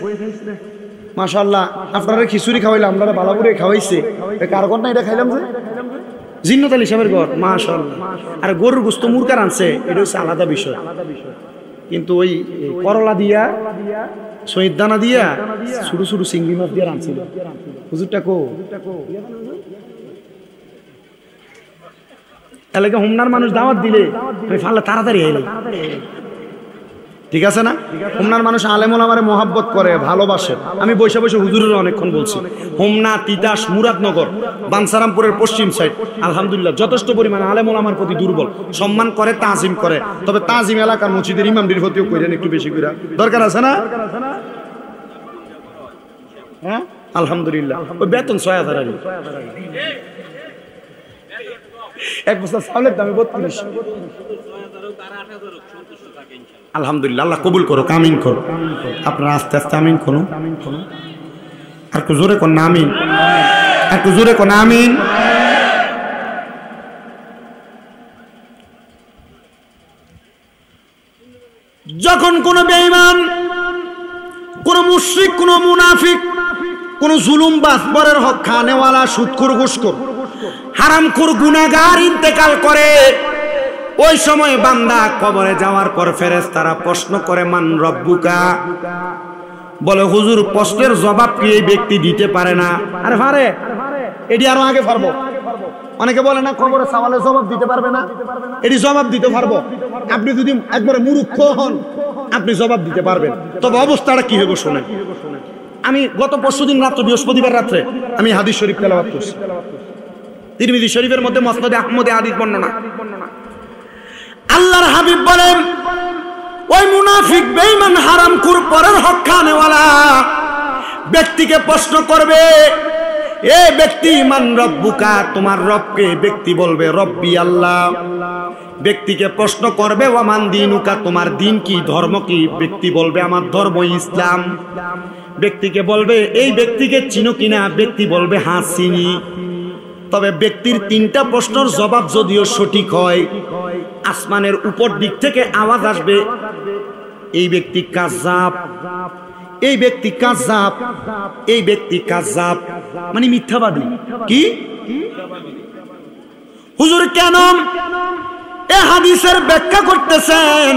মাশাআল্লাহ, আপনারা খিচুড়ি খাওয়াইলাম, আমরা বালাপুরে খাওয়াইছে। কার ঘর না এটা খাইলাম যে জিন্নত আলী সাহেবের ঘর। মাশাআল্লাহ। আর গরুর গোস্ত মুরকার আনছে, এটা হচ্ছে আলাদা বিষয়। কিন্তু ওই করলা দিয়া শহীদ দানা দিয়া ছোটো ছোটো চিংড়ি মাছ দিয়ে রাঁধছিল। হুজুরটা কো এলাকা হোমনার মানুষ দাওয়াত দিলে ফাল্লা তাড়াতাড়ি এলো, ঠিক আছে না? হোমনার মানুষ আলেমুল আমারে মোহাব্বত করে, ভালোবাসে। আমি বসে বসে হুজুরের অনেকক্ষণ বলছি, হোমনা, তিতাস, মুরাদনগর, বানসারামপুরের পশ্চিম সাইড আলহামদুলিল্লাহ যথেষ্ট পরিমাণে আলেমুল আমার প্রতি দুর্বল, সম্মান করে, তাজিম করে। তবে তাজিম এলাকার মসজিদের ইমামদের প্রতিও করেন একটু বেশি করে, দরকার আছে না? হ্যাঁ আলহামদুলিল্লাহ। ওই বেতন ৬,০০০ এক বছর চাউলের দামে ৩২। আলহামদুলিল্লাহ, আল্লাহ কবুল করো, আমিন করো। আপনারা আস্তে আস্তে আমিন করো, আর একটু জোরে কোন আমিন, একটু জোরে কোন আমিন। যখন কোন বেঈমান, কোন মুশরিক, কোন মুনাফিক, কোন জুলুমবাজ, পরের হক খানেওয়ালা, সুদখোর, ঘুষখোর, হারামখোর, গুনাহগার ইন্তেকাল করে, ওই সময় বান্দা কবরে যাওয়ার পর ফেরেশতারা প্রশ্ন করে, মান রব্বুকা? বলে হুজুর প্রশ্নের জবাব কি এই ব্যক্তি দিতে পারে না? আরে পারে, এটি আরো আগে পারবো। অনেকে বলে না কবরে সওয়ালের জবাব দিতে পারবে না, এটি জবাব দিতে পারবো। আপনি যদি একবারে মূর্খ হন আপনি জবাব দিতে পারবেন, তবে অবস্থাটা কি হবে শোনেন। আমি গত পরশুদিন রাত্রে, বৃহস্পতিবার রাত্রে আমি হাদিস শরীফ তেলাওয়াত করছি, তিরমিজি শরীফের মধ্যে মুসনাদে আহমদে হাদিস বর্ণনা। আল্লাহর হাবিব বলেন, ওই মুনাফিক, বেঈমান, হারামখোর, পরের হক খানেওয়ালা ব্যক্তিকে প্রশ্ন করবে, এ ব্যক্তি মান রব্বুকা? তোমার রবকে? ব্যক্তি বলবে রব্বি আল্লাহ। ব্যক্তিকে প্রশ্ন করবে ওয়ামান দীনুকা? তোমার দিন কি, ধর্ম কি? ব্যক্তি বলবে আমার ধর্ম ইসলাম। ব্যক্তিকে বলবে এই ব্যক্তিকে চিনো কিনা? ব্যক্তি বলবে হ্যাঁ চিনি। তবে ব্যক্তির তিনটা প্রশ্নের জবাব যদিও সঠিক হয়, আসমানের উপর দিক থেকে আওয়াজ আসবে, এই ব্যক্তি কায্যাব, এই ব্যক্তি কায্যাব, এই ব্যক্তি কায্যাব, মানে মিথ্যাবাদী। কি হুজুর কেন এই হাদিসের ব্যাখ্যা করতেছেন?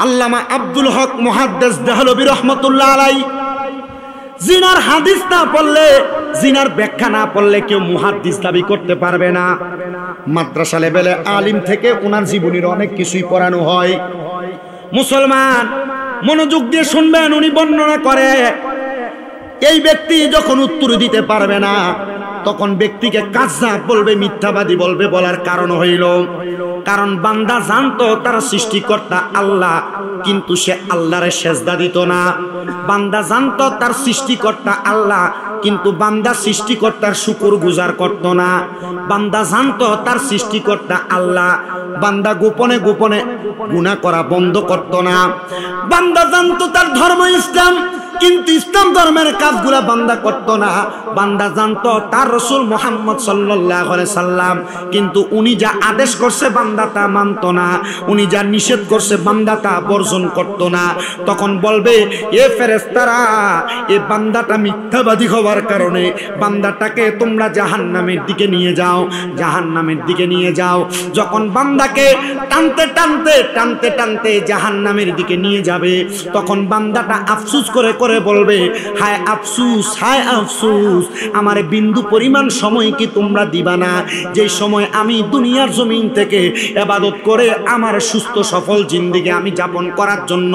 আল্লামা আব্দুল হক মুহাদ্দিস দেহলভী রাহমাতুল্লাহ আলাইহি, জিনার হাদিস না পড়লে, জিনার ব্যাখ্যা না পড়লে কেউ মুহাদ্দিস দাবি করতে পারবে না। মাদ্রাসা লেভেলে আলিম থেকে ওনার জীবনীর অনেক কিছুই পড়ানো হয়। মুসলমান মনোযোগ দিয়ে শুনবেন, উনি বর্ণনা করে এই ব্যক্তি যখন উত্তর দিতে পারবে না তখন ব্যক্তিকে কায্যাব বলবে, মিথ্যাবাদী বলবে। বলার কারণ হইল, কারণ বান্দা জানতো তার সৃষ্টিকর্তা আল্লাহ, কিন্তু সে আল্লাহরে সেজদা দিত না। বান্দা জানতো তার সৃষ্টিকর্তা আল্লাহ, কিন্তু বান্দা সৃষ্টিকর্তার শুকর গুজার করত না। বান্দা জানতো তার সৃষ্টিকর্তা আল্লাহ, বান্দা গোপনে গোপনে গুনাহ করা বন্ধ করত না। বান্দা জানতো তার ধর্ম ইসলাম, কিন্তু ইসলাম ধর্মের কাজগুলা বান্দা করত না। বান্দা জানতো তার রাসূল মুহাম্মদ সাল্লাল্লাহু আলাইহি সাল্লাম, কিন্তু উনি যা আদেশ করছে বান্দা তা মানত না, উনি যা নিষেধ করছে বান্দা তা বর্জন করত না। তখন বলবে, এ ফেরেশতারা, এ বান্দাটা মিথ্যাবাদী হওয়ার কারণে বান্দাটাকে তোমরা জাহান্নামের দিকে নিয়ে যাও, জাহান্নামের দিকে নিয়ে যাও। যখন বান্দাকে টানতে টানতে টানতে টানতে জাহান্নামের দিকে নিয়ে যাবে, তখন বান্দাটা আফসোস করে করে বলবে, হায় আফসোস, হায় আফসোস, আমার বিন্দু পরিমাণ সময় কি তোমরা দিবা না? যে সময় আমি দুনিয়ার জমিন থেকে ইবাদত করে আমার সুস্থ সফল জিন্দেগি আমি যাপন করার জন্য,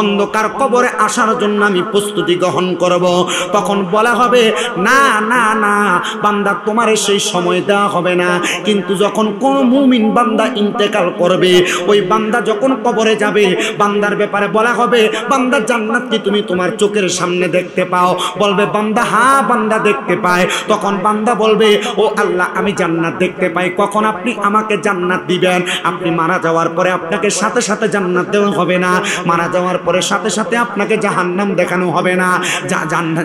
অন্ধকার কবরে আসার জন্য আমি প্রস্তুতি গ্রহণ করব। তখন বলা হবে, না না না বান্দা, তোমার সেই সময় দেওয়া হবে না। কিন্তু যখন কোন মুমিন বান্দা ইন্তেকাল করবে, ওই বান্দা যখন কবরে যাবে, বান্দার ব্যাপারে বলা হবে, বান্দা জান্নাত কি তুমি তোমার চোখের সামনে দেখতে পাও? বলবে বান্দা, হ্যাঁ বান্দা দেখতে পায়। তখন বান্দা বলবে, ও আল্লাহ, আমি জান্নাত দেখতে পাই। কখন আপনি আমাকে জান্নাত দিবেন? আপনি মারা যাওয়ার পরে আপনাকে সাথে সাথে জান্নাত দেওয়া হবে না, মারা যাওয়ার পরে সাথে সাথে আপনাকে জাহান্নাম দেখানো হবে না,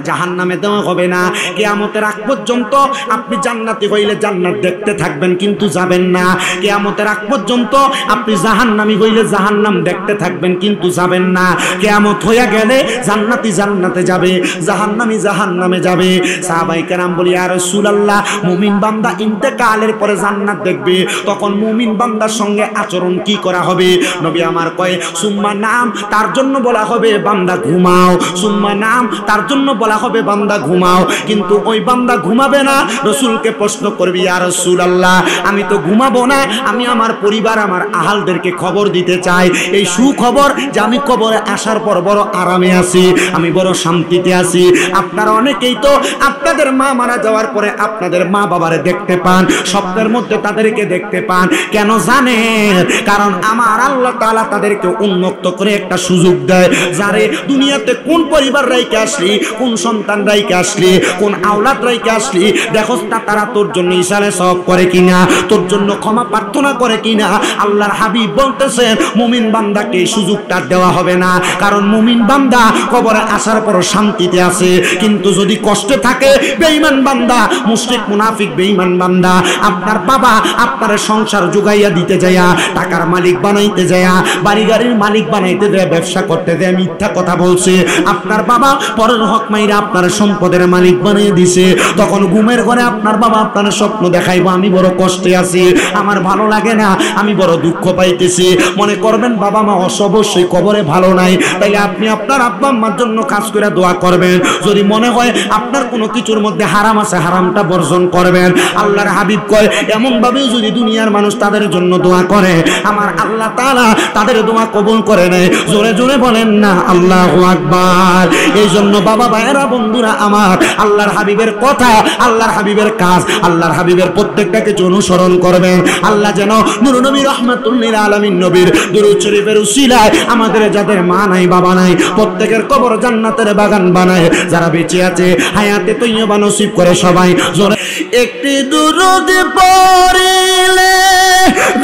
জাহান্নামে দেওয়া হবে না। কিয়ামতের আগ পর্যন্ত আপনি জান্নাতি হইলে জান্নাত দেখতে থাকবেন কিন্তু যাবেন না। কিয়ামতের আগ পর্যন্ত আপনি জাহান্নামী হইলে জাহান্নাম দেখতে থাকবেন কিন্তু যাবেন না। কিয়ামত হইয়া গেলে জান্নাতি জান্নাতে যাবে, জাহান্নামী জাহান্নামে যাবে। সাহাবায়ে কেরাম বলি, ইয়া রাসূলুল্লাহ, মুমিন বান্দা ইন্তেকালের পরে জান্নাত দেখবে, তখন মুমিন বান্দার সঙ্গে আচরণ কি করা হবে? নবী আমার কয়, সুম্মা নাম, তার জন্য বলা হবে বান্দা ঘুমাও। সুম্মা নাম, তার জন্য বলা হবে বান্দা ঘুমাও। কিন্তু ওই বান্দা ঘুমাবে না। রাসূলকে প্রশ্ন করবি, ইয়া রাসূলুল্লাহ, আমি তো ঘুমাবো না, আমি আমার পরিবার, আমার আহালদেরকে খবর দিতে চাই। এই সুখবর যে আমি কবরে আসার পর বড় আরামে আছি, আমি বড় শান্তিতে আছি। আপনারা অনেকেই তো আপনাদের মা মারা যাওয়ার পরে আপনাদের মা বাবারে দেখতে পান, স্বপ্নের মধ্যে তাদেরকে দেখতে পান। কেন জানেন? কারণ আমার আল্লাহ তাআলা তাদেরকে উন্মুক্ত করে একটা সুযোগ দেয়, যারে দুনিয়াতে কোন পরিবার রাইকে আসলি, কোন সন্তান রাইকে আসলি, কোন আওলাদ রাইকে আসলি, দেখোস না তারা তোর জন্য ইশারে সওয়াব করে কিনা, তোর জন্য ক্ষমা প্রার্থনা করে কিনা। আল্লাহর হাবিব বলতেছেন, মুমিন বান্দাকে সুযোগটা দেওয়া হবে না, কারণ মুমিন বান্দা কবরে আসার পর শান্তিতে আছে। কিন্তু যদি কষ্টে থাকে বেঈমান বান্দা, মুশরিক মুনাফিক বেঈমান বান্দা, আপনার বাবা আপনার সংসার জুগাইয়া দিতে যায়া, টাকার মালিক বানাইতে যায়া, বাড়ি গাড়ির মালিক বানাইতে যায়, ব্যবসা করতে যায়, মিথ্যা কথা বলছে, আপনার বাবা পরের হক মাইরা আপনার সম্পদের মালিক বানিয়ে দিছে, তখন ঘুমের ঘরে আপনার বাবা আপনার স্বপ্ন দেখাইবো, আমি বড় কষ্টে আছি, আমার ভালো লাগে না, আমি বড় দুঃখ পাইতেছি। মনে করবেন বাবা মা অবশ্যই কবরে ভালো নাই, তাইলে আপনি আপনার আব্বা আম্মার জন্য কাজ করে দোয়া করবেন। যদি মনে হয় আপনার কোনো কিছুর মধ্যে হারাম আছে, হারামটা বর্জন করবেন। আল্লাহর হাবিব কয়, এমন ভাবেও যদি দুনিয়ার মানুষ তাদের জন্য দোয়া করে, আমার আল্লাহ তাআলা তাদের দোয়া কবুল করে নেয়। জোরে জোরে বলেন না আল্লাহু আকবার। এই জন্য বাবা ভাইয়েরা বন্ধুরা আমার, আল্লাহর হাবিবের কথা, আল্লাহর হাবিবের কাজ, আল্লাহর হাবিবের প্রত্যেকটা কিছু অনুসরণ করবেন। আল্লাহ যেন নূর নবী রাহমাতুল লিল আলামিন নবীর দুরূদ শরীফের উসিলায় আমাদের যাদের মা নাই বাবা নাই প্রত্যেকের কবর জান্নাতের বাগান বানায়, যারা বেঁচে আছে হায়াতে তৈয়বা নসিব করে সবাই। জোরে একটি দুরূদ পড়িলে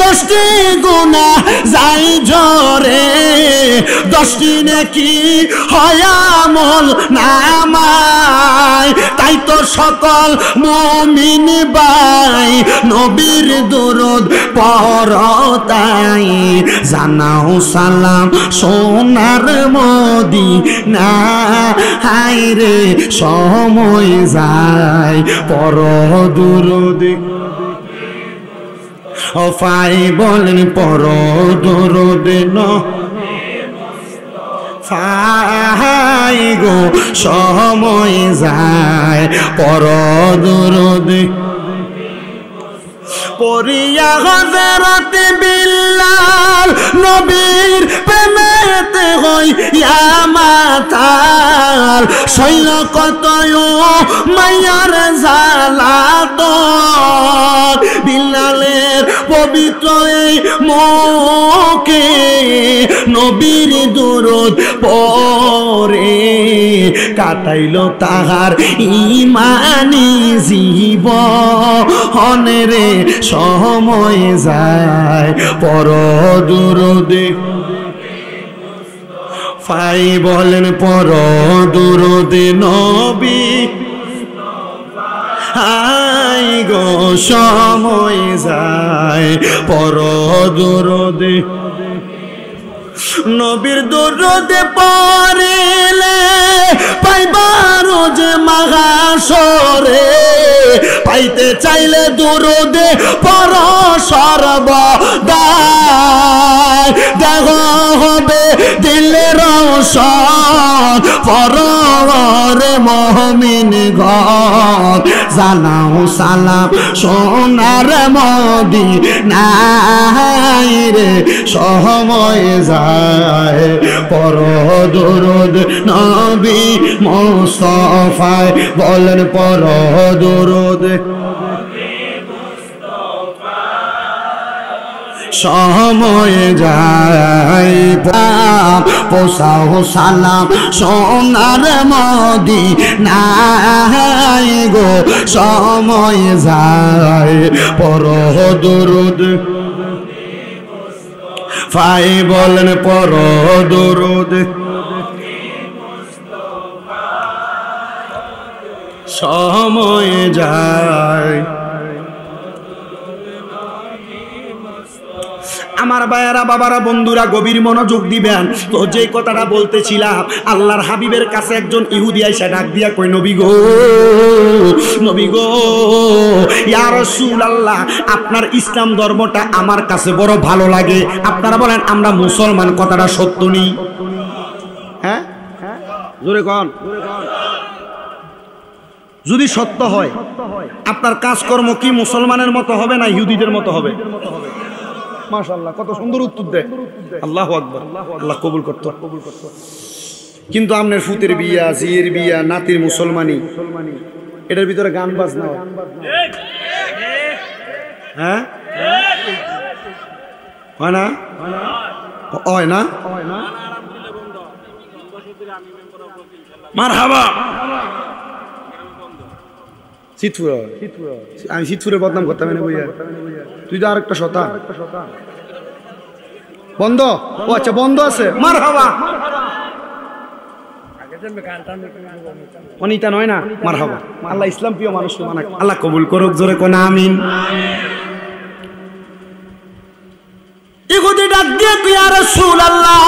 10টি গুনাহ যাই ঝরে, 10টি নেকি হয় আমল নামায়। তাই তো সকল মুমিন ভাই নবীর দুরূদ পড়তাই, জানাও সালাম সোনার মদিনা, হায় রে সময় যায় পড় দুরূদ। ও ফাই বলেন পড় দুরূদ ফাই গো সময় যায় পড় দুরূদ। পড়িয়া হযরত বিল্লাল নবীর প্রেমেতে হইয়া মাতাল, শৈল কত মায়ার জালাতন, বিল্লালের পবিত্র এই মুখে নবীর দুরূদ পড়ে, কাটাইল তাহার ইমানি জীবন রে সময় যায় পড় দুরূদ। ফাই বলেন পড় দুরূদ নবী, হাই গো সময় যায় পড় দুরূদ। নবীর দুরূদ পড়িলে পাইবার যে মাহাশরে, পাইতে চাইলে দুরূদ পড় সর্বদাই, দেহ হবে দিলের রওশন পড় রে মুমিন ঘর, জানাও সালাম সোনার মদিনায় রে সময় যায় পড় দুরূদ নবী মুস্তাফায় বলেন পড় দুরূদ। সময় যায় পোষাও সালাম সোনার মদিনায় গো সময় যায় পড় দুরূদ। ফাই বলেন পড় দুরূদ। সময় যায় আমার ভাইয়েরা, বাবারা, বন্ধুরা গভীর মনোযোগ দিবেন। তো যে কথাটা বলতেছিলাম, আল্লাহর হাবিবের কাছে একজন ইহুদি আইসা ডাক দিয়া কই, নবী গো, নবী গো, ইয়া রাসূলুল্লাহ, আপনার ইসলাম ধর্মটা আমার কাছে বড় ভালো লাগে। আপনারা বলেন আমরা মুসলমান, কথাটা সত্য নেই? হ্যাঁ, জোরে কোন। যদি সত্য হয়, আপনার কাজকর্ম কি মুসলমানের মতো হবে না ইহুদিদের মতো হবে? মাশাআল্লাহ, কত সুন্দর উত্তর দেয়। আল্লাহু আকবার, আল্লাহ কবুল করত। কিন্তু আপনার ফুতের বিয়া, জিয়ের বিয়া, নাতির মুসলমানি, এটার ভিতরে গান বাজনা হয়। হ্যাঁ, হয় না? হয় না? মারহাবা। আমি শীতপুরের বদনাম করতাম না বইয়া, তুই তো আরেকটা শতা বন্ধ। ও আচ্ছা, বন্ধ আছে, মারহাবা। অনিতা নয় না, মারহাবা। আল্লাহ ইসলাম প্রিয় মানুষ আল্লাহ কবুল করুক, জোরে কোন আমিন। ইহুদি ডাক দিয়ে তুই ইয়া রাসূলুল্লাহ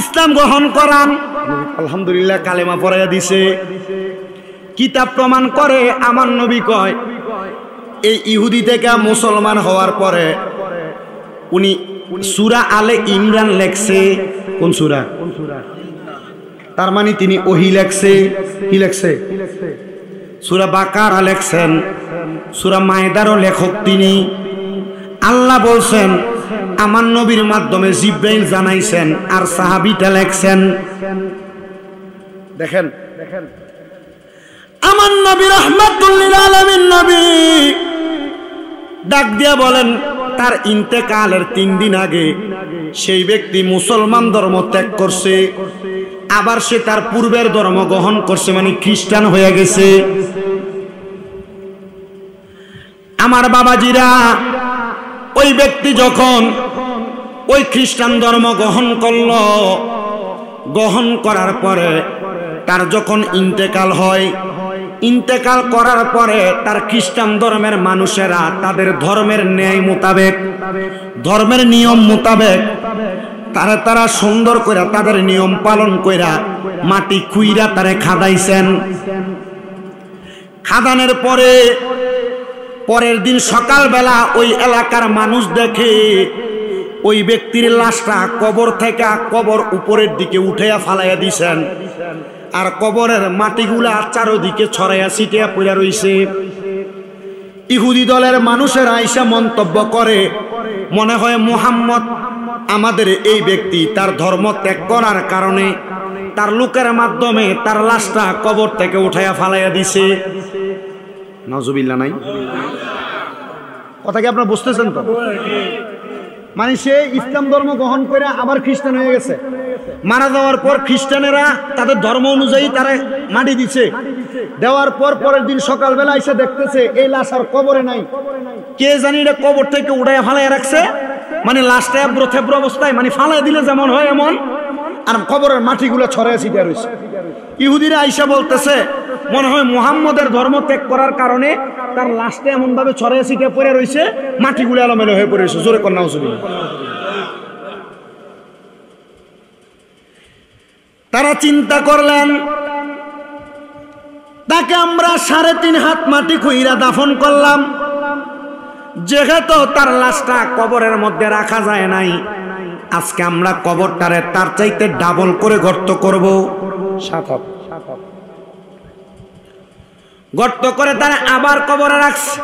ইসলাম গ্রহণ করান। আলহামদুলিল্লাহ, কালেমা পড়াইয়া দিছে। কিতাব প্রমাণ করে, আমার নবী কয় এই ইহুদি থেকে মুসলমান হওয়ার পরে উনি সূরা আলে ইমরান লেখছে। কোন সূরা? তার মানে তিনি ওহী লেখছে। কি লেখছে? সূরা বাকারা লেখছেন, সূরা মায়েদারও লেখক তিনি। আল্লাহ বলছেন আমার নবীর মাধ্যমে জিব্রাইল জানাইছেন, আর সাহাবীটা লেখছেন। দেখেন, আমার নবী রাহমাতুল লিল আলামিন নবী ডাক দিয়া বলেন, তার ইন্তেকালের 3 দিন আগে সেই ব্যক্তি মুসলমান ধর্ম ত্যাগ করছে, আবার সে তার পূর্বের ধর্ম গ্রহণ করছে, মানে খ্রিস্টান হয়ে গেছে। আমার বাবাজিরা, ওই ব্যক্তি যখন ওই খ্রিস্টান ধর্ম গ্রহণ করল, গ্রহণ করার পরে তার যখন ইন্তেকাল হয়, ইন্তেকাল করার পরে তার খ্রিস্টান ধর্মের মানুষেরা তাদের ধর্মের ন্যায় মোতাবেক, ধর্মের নিয়ম মোতাবেক তারা সুন্দর করে তাদের নিয়ম পালন কইরা মাটি খুইরা তারে খাদাইছেন। খাদানের পরে পরের দিন সকালবেলা ওই এলাকার মানুষ দেখে ওই ব্যক্তির লাশটা কবর থেকে কবর উপরের দিকে উঠাইয়া ফালাইয়া দিছেন, আর কবরের মাটিগুলা চারদিকে ছড়াইয়া ছিটিয়া পড়া রইছে। ইহুদি দলের মানুষেরা আইসা মন্তব্য করে, মনে হয় মুহাম্মদ আমাদের এই ব্যক্তি তার ধর্ম ত্যাগ করার কারণে তার লোকের মাধ্যমে তার লাশটা কবর থেকে উঠাইয়া ফালাইয়া দিছে। নাউজুবিল্লাহ নাই? কথা কি আপনারা বুঝতেছেন তো? মানে সে ইসলাম ধর্ম গ্রহণ করে আবার খ্রিস্টান হয়ে গেছে। মারা যাওয়ার পর খ্রিস্টানেরা তাদের ধর্ম অনুযায়ী তারা মাটি দিচ্ছে, দেওয়ার পর পরের দিন সকালবেলা এসে দেখতেছে এই লাশ আর কবরে নাই। কে জানি এটা কবর থেকে উঠাইয়া ফালাইয়া রাখছে, মানে লাশটা এবড়ো থেবড়ো অবস্থায়, মানে ফালাই দিলে যেমন হয় এমন, আর কবরের মাটিগুলো ছড়াইয়া ছিটিয়া রয়েছে। ইহুদিরা আইসা বলতেছে মনে হয় মুহাম্মদের ধর্ম ত্যাগ করার কারণে তার লাশটা এমন ভাবে ছড়াইয়া ছিটিয়া পড়ে রয়েছে, মাটিগুলো এলোমেলো হয়ে পড়েছে। জোরে কন্যা নাউজুবিল্লাহ। তারা চিন্তা করলেন তাকে আমরা 3.5 হাত মাটি খুইরা দাফন করলাম, যেহেতু তার লাশটা কবরের মধ্যে রাখা যায় নাই, আজকে আমরা কবরটারে তার চাইতে ডাবল করে গর্ত করব। 7 হাত গর্ত করে তারা আবার কবরে রাখছে,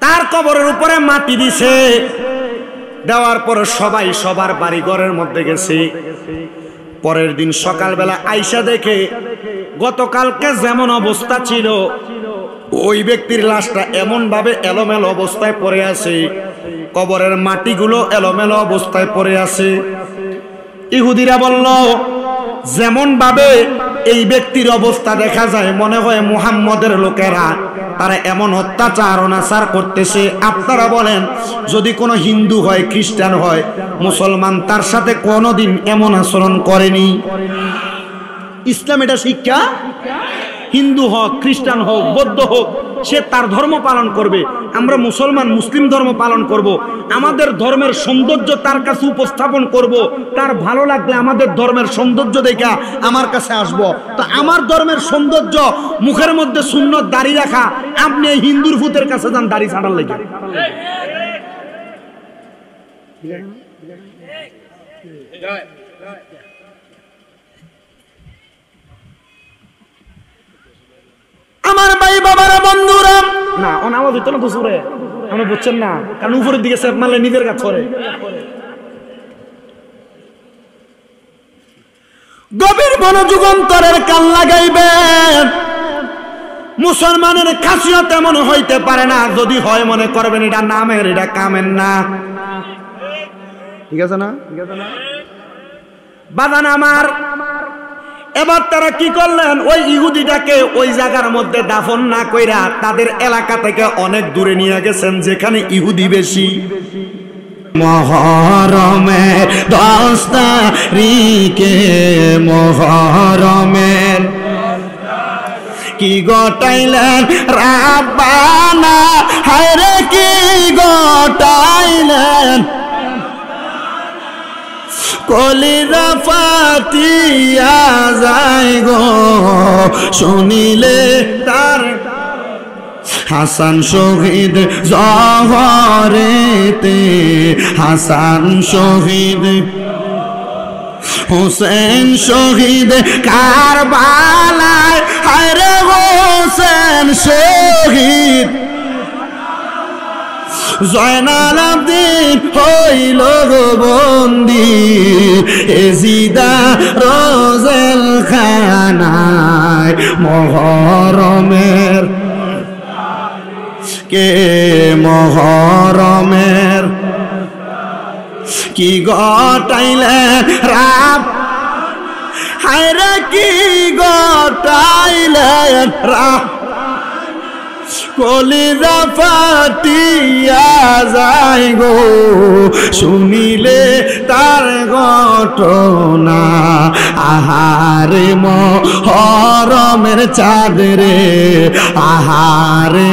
তার কবরের উপরে মাটি দিছে। দেওয়ার পর সবাই সবার বাড়ি ঘরের মধ্যে গেছে। পরের দিন সকালবেলা আইসা দেখে গতকালকে যেমন অবস্থা ছিল ওই ব্যক্তির লাশটা এমন ভাবে এলোমেলো অবস্থায় পড়ে আছে, কবরের মাটিগুলো এলোমেলো অবস্থায় পড়ে আছে। ইহুদিরা বলল যেমন ভাবে এই ব্যক্তির অবস্থা দেখা যায় মনে হয় মুহাম্মদের লোকেরা তারা এমন অত্যাচার অনাচার করতেছে। আপনারা বলেন যদি কোনো হিন্দু হয়, খ্রিস্টান হয়, মুসলমান তার সাথে কোনোদিন এমন আচরণ করেনি? ইসলাম এটা শিক্ষা। হিন্দু হোক, খ্রিস্টান হোক, বৌদ্ধ হোক, সে তার ধর্ম পালন করবে, আমরা মুসলমান মুসলিম ধর্ম পালন করব, আমাদের ধর্মের সৌন্দর্য তার কাছে উপস্থাপন করব, তার ভালো লাগলে আমাদের ধর্মের সৌন্দর্য দেখা আমার কাছে আসব। তো আমার ধর্মের সৌন্দর্য মুখের মধ্যে সুন্নত দাড়ি রাখা, আপনি এই হিন্দুর ভূতের কাছে যান দাড়ি ছাড়ার লেগে। আমার ভাই বাবারা বন্ধুরা, না অনামাজ হইতো না তো সুরে, আপনি বুঝছেন না, কারণ উপরের দিকে সেফ মারলে নিজের কাছে করে। গভীর মনোযোগ অন্তরের কান লাগাইবেন। মুসলমানের খাসিয়ত এমন হইতে পারে না, যদি হয় মনে করবেন এটা নামের, এটা কামের না। ঠিক আছে না? বাদান আমার, এবার তারা কি করলেন, ওই ইহুদিটাকে ওই জায়গার মধ্যে দাফন না কইরা তাদের এলাকা থেকে অনেক দূরে নিয়ে গেছেন, যেখানে ইহুদি বেশি। মুহরমে 10 তারিখে মুহরমের কি গটাইলেন রাব্বানা, হায়রে কি গটাইলেন, কলিজা ফাটিয়া যায় গো শুনিলে তার। হাসান শহীদ জহরেতে, হাসান শহীদ, হুসেন শহীদ কারবালায়, হায়রে হোসেন শহীদ, জয়নাল আবদিন হইল বন্দি, এজিদা রোজেল খানায় মুহরমের কে মুহরমের কি গটাইলেন রাব, হায়রে কি গটাইলেন রাব, কলিজা ফাটিয়া যায় গো শুনিলে তার ঘটনা। আহারে মুহরমের চাঁদ রে, আহারে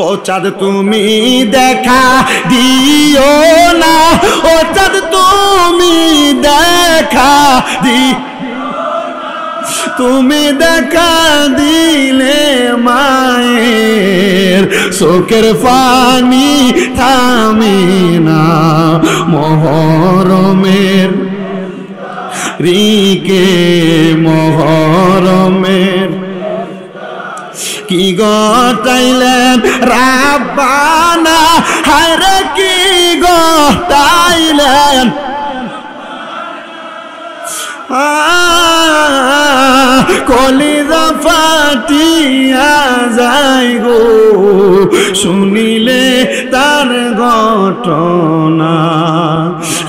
ও চাঁদ তুমি দেখা দিও না, ও চাঁদ তুমি দেখা তুমি দেখা দিলে মায়ের চোখের পানি থামে না। মুহরমের রিকে মুহরমের কি গটাইলেন রাব্বানা, হায়রে কি গটাইলেন, কলিজা ফাটিয়া যায় গো শুনিলে তার ঘটনা।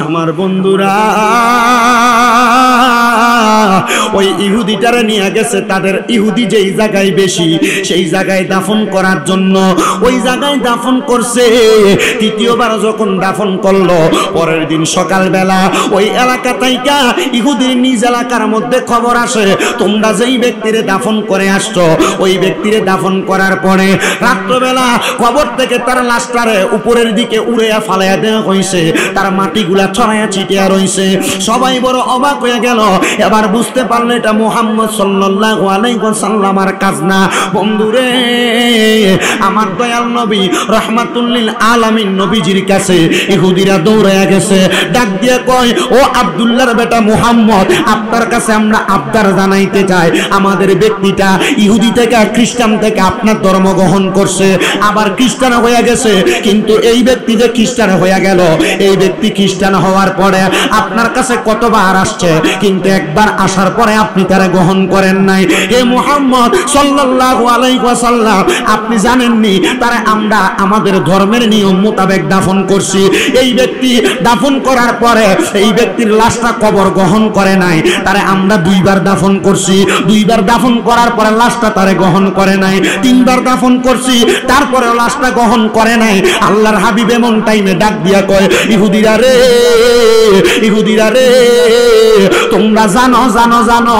আমার বন্ধুরা, ওই ইহুদিটারে নিয়ে গেছে, তাদের ইহুদি যেই জায়গায় বেশি সেই জায়গায় দাফন করার জন্য ওই জায়গায় দাফন করছে। তৃতীয়বার যখন দাফন করলো, পরের দিন সকালবেলা ওই এলাকা থেকে ইহুদির নিজ এলাকার মধ্যে খবর আসে, তোমরা যেই ব্যক্তিরে দাফন করে আসছো, ওই ব্যক্তিরে দাফন করার পরে রাত্রবেলা কবর থেকে তার লাশটারে উপরের দিকে উড়াইয়া ফালাইয়া দেওয়া হয়েছে, তার মাটিগুলা ছড়াইয়া ছিটিয়া রয়েছে। সবাই বড় অবাক হয়ে গেল, এবার বুঝতে পারলো এটা মুহাম্মদ সাল্লাল্লাহু আলাইহি ওয়াসাল্লামের কাজ না। বন্ধুরে, আমার দয়াল নবী রাহমাতুল লিল আলামিন নবীজির কাছে ইহুদিরা দৌড়াইয়া গেছে, ডাক দিয়ে কয়, ও আব্দুল্লাহর বেটা মুহাম্মদ, আপনার কাছে আমরা আবদার জানাইতে চাই, আমাদের ব্যক্তিটা ইহুদি থেকে খ্রিস্টান থেকে আপনার ধর্ম গ্রহণ করছে, আবার খ্রিস্টান হয়ে গেছে, কিন্তু এই ব্যক্তি যে খ্রিস্টান হয়ে গেল, এই ব্যক্তি খ্রিস্টান হওয়ার পরে আপনার কাছে কতবার আসছে, কিন্তু একবার আসার পরে আপনি তারা গ্রহণ করেন নাই। হে মুহাম্মদ সাল্লাল্লাহু আলাইহি ওয়াসাল্লাম, আপনি জানেননি তারা আমরা আমাদের ধর্মের নিয়ম মোতাবেক দাফন করছি। এই ব্যক্তি দাফন করার পরে এই ব্যক্তির লাশটা কবর গ্রহণ করে নাই, তারে আমরা 2 বার দাফন করছি, 2 বার দাফন করার পরে লাশটা তারে গ্রহণ করে নাই, 3 বার দাফন করছি, তারপরে লাশটা গ্রহণ করে নাই। আল্লাহর হাবিব এমন টাইমে ডাক দিয়া কয়, ইহুদিরা রে, ইহুদিরা রে, তোমরা যা জানো জানো জানো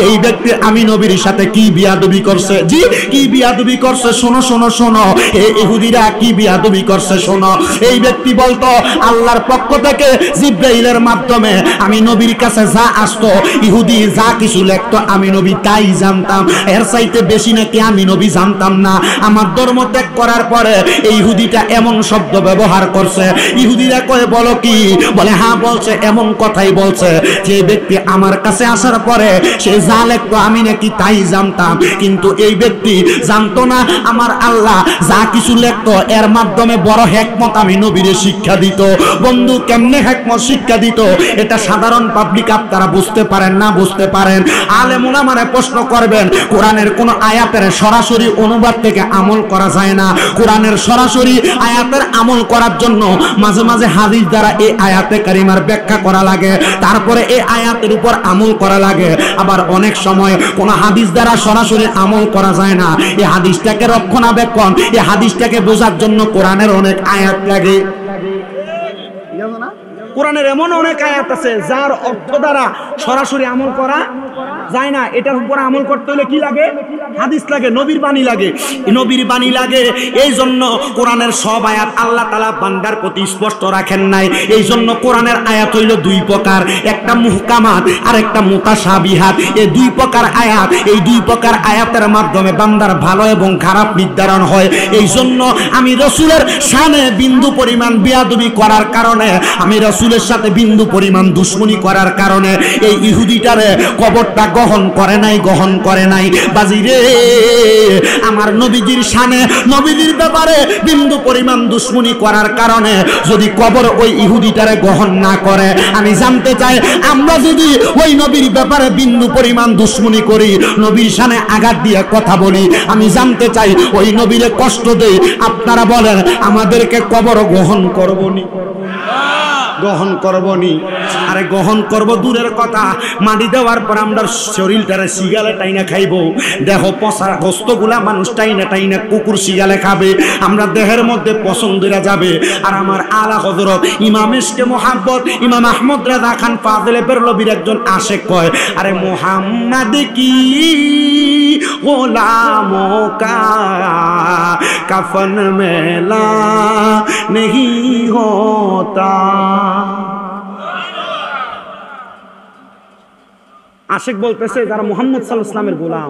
এই ব্যক্তি আমি নবীর সাথে কি বিয়াদবি করছে? জি, কি বিয়াদবি করছে? শোনো শোনো শোনো, এই ইহুদিরা কি বিয়াদবি করছে শোনো। এই ব্যক্তি বলতো আল্লাহর পক্ষ থেকে জিবরাইলের মাধ্যমে আমি নবীর কাছে যা আসতো, ইহুদি যা কিছু লিখতো আমি নবী তাই জানতাম, এর চাইতে বেশি নাকি আমি নবী জানতাম না। আমার ধর্ম ত্যাগ করার পরে এই ইহুদিটা এমন শব্দ ব্যবহার করছে। ইহুদিরা কয়ে বলো কি? বলে হ্যাঁ বলছে, এমন কথাই বলছে যে ব্যক্তি আমার কাছে আসার পরে সে যা লিখতো আমি নাকি তাই জানতাম, কিন্তু এই ব্যক্তি জানতো না আমার আল্লাহ যা কিছু লিখতো এর মাধ্যমে বড় হিকমত আমি নবীরে শিক্ষা দিত। বন্ধু, কেমনে হিকমত শিক্ষা দিত এটা সাধারণ পাবলিক আপনারা বুঝতে পারেন না? বুঝতে পারেন? আলেম উলামারা প্রশ্ন করবেন, কোরআনের কোন আয়াতের সরাসরি অনুবাদ থেকে আমল করা যায় না। কোরআনের সরাসরি আয়াতের আমল করার জন্য মাঝে মাঝে হাদিস দ্বারা এই আয়াতে কারিমার ব্যাখ্যা করা লাগে, তারপরে এই আয়াতের উপর আমল করা লাগে। আবার অনেক সময় কোন হাদিস দ্বারা সরাসরি আমল করা যায় না, এই হাদিসটাকে রক্ষণাবেক্ষণ, এই হাদিসটাকে বোঝার জন্য কোরআনের অনেক আয়াত লাগে। কোরআনের এমন অনেক আয়াত আছে যার অর্থ দ্বারা সরাসরি আমল করা যায় না। এটার উপর আমল করতে হলে কি লাগে? হাদিস লাগে, নবীর বাণী লাগে, নবীর বাণী লাগে। এই জন্য কোরআনের সব আয়াত আল্লাহ তাআলা বান্দার প্রতি স্পষ্ট রাখেন নাই। এই জন্য কোরআনের আয়াত হইল দুই প্রকার, একটা মুহকামাত আর একটা মুতাশাবিহাত। এই দুই প্রকার আয়াত, এই দুই প্রকার আয়াতের মাধ্যমে বান্দার ভালো এবং খারাপ নির্ধারণ হয়। এই জন্য আমি রাসূলের শানে বিন্দু পরিমাণ বেয়াদবি করার কারণে, আমি রাসূলের সাথে বিন্দু পরিমাণ দুশমনি করার কারণে এই ইহুদিটারে কবরটা গ্রহণ করে নাই, গ্রহণ করে নাই। বাজিরে, আমার নবীজির শানে, নবীজির ব্যাপারে বিন্দু পরিমাণ দুশমনি করার কারণে যদি কবর ওই ইহুদিটারে গ্রহণ না করে, আমি জানতে চাই আমরা যদি ওই নবীর ব্যাপারে বিন্দু পরিমাণ দুশমনি করি, নবীর শানে আঘাত দিয়ে কথা বলি, আমি জানতে চাই ওই নবীরে কষ্ট দেই, আপনারা বলেন আমাদেরকে কবর গ্রহণ করবনি? গ্রহণ করবনি? আরে গ্রহণ করব দূরের কথা, মাটি দেওয়ার পর আমরা শরীরটারে শিগালে টাইনা খাইব। দেহ পচা গোস্তগুলা মানুষ টাইনা টাইনা কুকুর শিগালে খাবে, আমরা দেহের মধ্যে পছন্দরা যাবে। আর আমার আলা হযরত ইমাম ইশকে মোহাব্বত ইমাম আহমদ রাজা খান ফাজিলে বেরলভীর একজন আশেক কয়, আরে মোহাম্মদ কি গোলামোं का कफन मेला नहीं होता। আশিক বলতেছে যারা মুহাম্মদ সাল্লাল্লাহু আলাইহি ওয়াসাল্লামের গোলাম,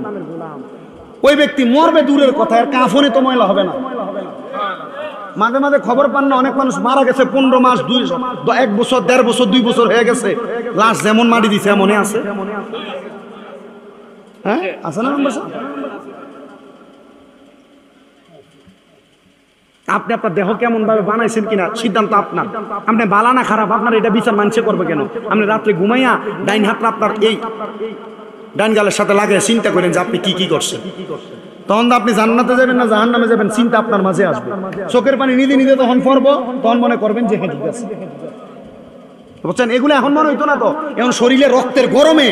ওই ব্যক্তি মরবে দূরের কথা, এর কাফনে তো ময়লা হবে না। মাঝে মাঝে খবর পান না অনেক মানুষ মারা গেছে 15 মাস, 1 বছর, 1.5 বছর, 2 বছর হয়ে গেছে, লাশ যেমন মাটি দিছে এমনই আছে। হ্যাঁ, আছে না? আপনি আপনার দেহ কেমন ভাবে বানাইছেন কিনা সিদ্ধান্ত আপনার। আপনি বালা না খারাপ আপনার এটা বিচার মানুষে করবে কেন? আপনি রাত্রে ঘুমাইয়া ডাইন হাতটা আপনার এই ডাইন গালের সাথে লাগে চিন্তা করেন যে আপনি কি কি করছেন। তখন আপনি জান্নাতে যাবেন না জাহান্নামে যাবেন চিন্তা আপনার মাঝে আসবে। চোখের পানি নিজে নিজে তখন পড়বো, তখন মনে করবেন যে হ্যাঁ ঠিক আছে। বুঝছেন? এগুলো এখন মনে হইতো না তো, এখন শরীরে রক্তের গরমে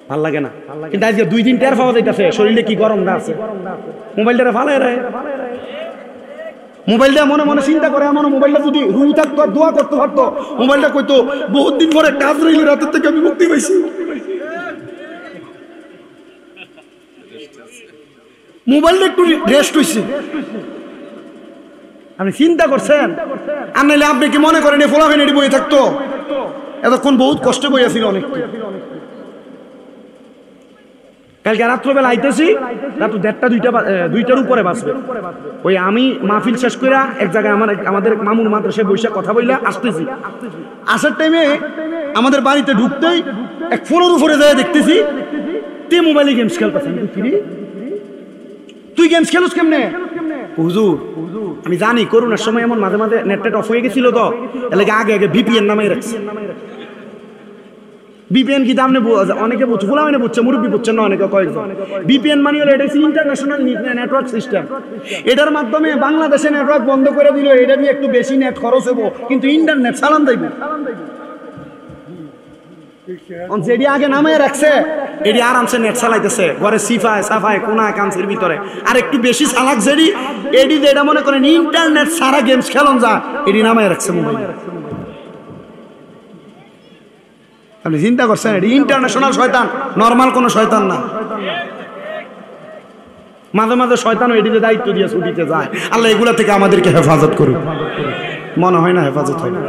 ভাল লাগে না, কিন্তু আজকে 2 দিন টের পাওয়া যাইতেছে শরীরে কি গরমটা আছে। মোবাইলটা ফালাই রে, মোবাইলটা মনে মনে চিন্তা করে, আমার মোবাইলটা যদি রুই থাকতো আর দোয়া করতে পারতো, মোবাইলটা কইতো বহুত দিন পরে কাজ রইল, রাতের থেকে আমি মুক্তি পাইছি। মোবাইলটা একটু রেস্ট হইছে। আপনি চিন্তা করছেন? আর নাইলে আপনি কি মনে করেন এই ফলাফেন এটি বই থাকতো? এতক্ষণ বহুত কষ্ট করিয়াছিল অনেক। কালকে রাত্রবেলা আইতেছি, রাত 1:30 2টার উপরে বাঁচবে। ওই আমি মাহফিল শেষ করে এক জায়গায় আমাদের মামুর মাদ্রাসায় বৈশাখ কথা বইলা আসতেছি। আসার টাইমে আমাদের বাড়িতে ঢুকতেই এক ফোনের উপরে যায় দেখতেছি তে মোবাইলে গেমস খেলতেছেন। তুই গেমস খেলোস কেমনে? হুজুর আমি জানি করোনার সময় এমন মাঝে মাঝে নেটটা অফ হয়ে গেছিল, তো এলাকা আগে আগে ভিপিএন নামাই রাখছি। ভিপিএন কি দাম নেব? অনেকে বুঝছে, ফুলা মানে বুঝছে, মুরব্বী বুঝছেন না অনেকে, কয়েকজন। ভিপিএন মানে হলো এটা ইন্টারন্যাশনাল নেটওয়ার্ক সিস্টেম। এটার মাধ্যমে বাংলাদেশে নেটওয়ার্ক বন্ধ করে দিল, এটা দিয়ে একটু বেশি নেট খরচ হবো, কিন্তু ইন্টারনেট চালান দেব। যেটি আগে নামায় রাখছে এটি আরামসে নেট চালাইতেছে, ঘরে সিফায় সাফায় কোনা কাঞ্চির ভিতরে। আর একটু বেশি চালাক যেটি এটি যেটা মনে করেন ইন্টারনেট সারা গেমস খেলন যা, এটি নামায় রাখছে মোবাইল। আপনি চিন্তা করছেন এটি ইন্টারন্যাশনাল শয়তান, নর্মাল কোনো শয়তান না। মাঝে মাঝে শয়তান এটিতে দায়িত্ব দিয়ে ছুটিতে যায়। আল্লাহ এগুলা থেকে আমাদেরকে হেফাজত করুক। মনে হয় না হেফাজত হয় না।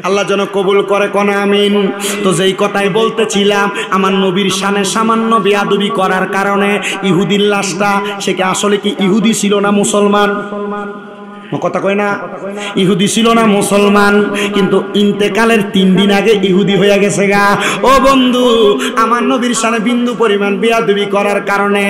আল্লাহ যেন কবুল করে, কোন আমিন। তো যেই কথাই বলতেছিলাম, আমার নবীর শানে সামান্য বেয়াদবি করার কারণে ইহুদির লাশটা, সে কি আসলে কি ইহুদি ছিল না মুসলমান? কথা কয় না, ইহুদি ছিল না মুসলমান, কিন্তু ইন্তেকালের 3 দিন আগে ইহুদি হয়ে গেছে গা। ও বন্ধু, আমার নবীর শানে বিন্দু পরিমাণ বেয়াদবি করার কারণে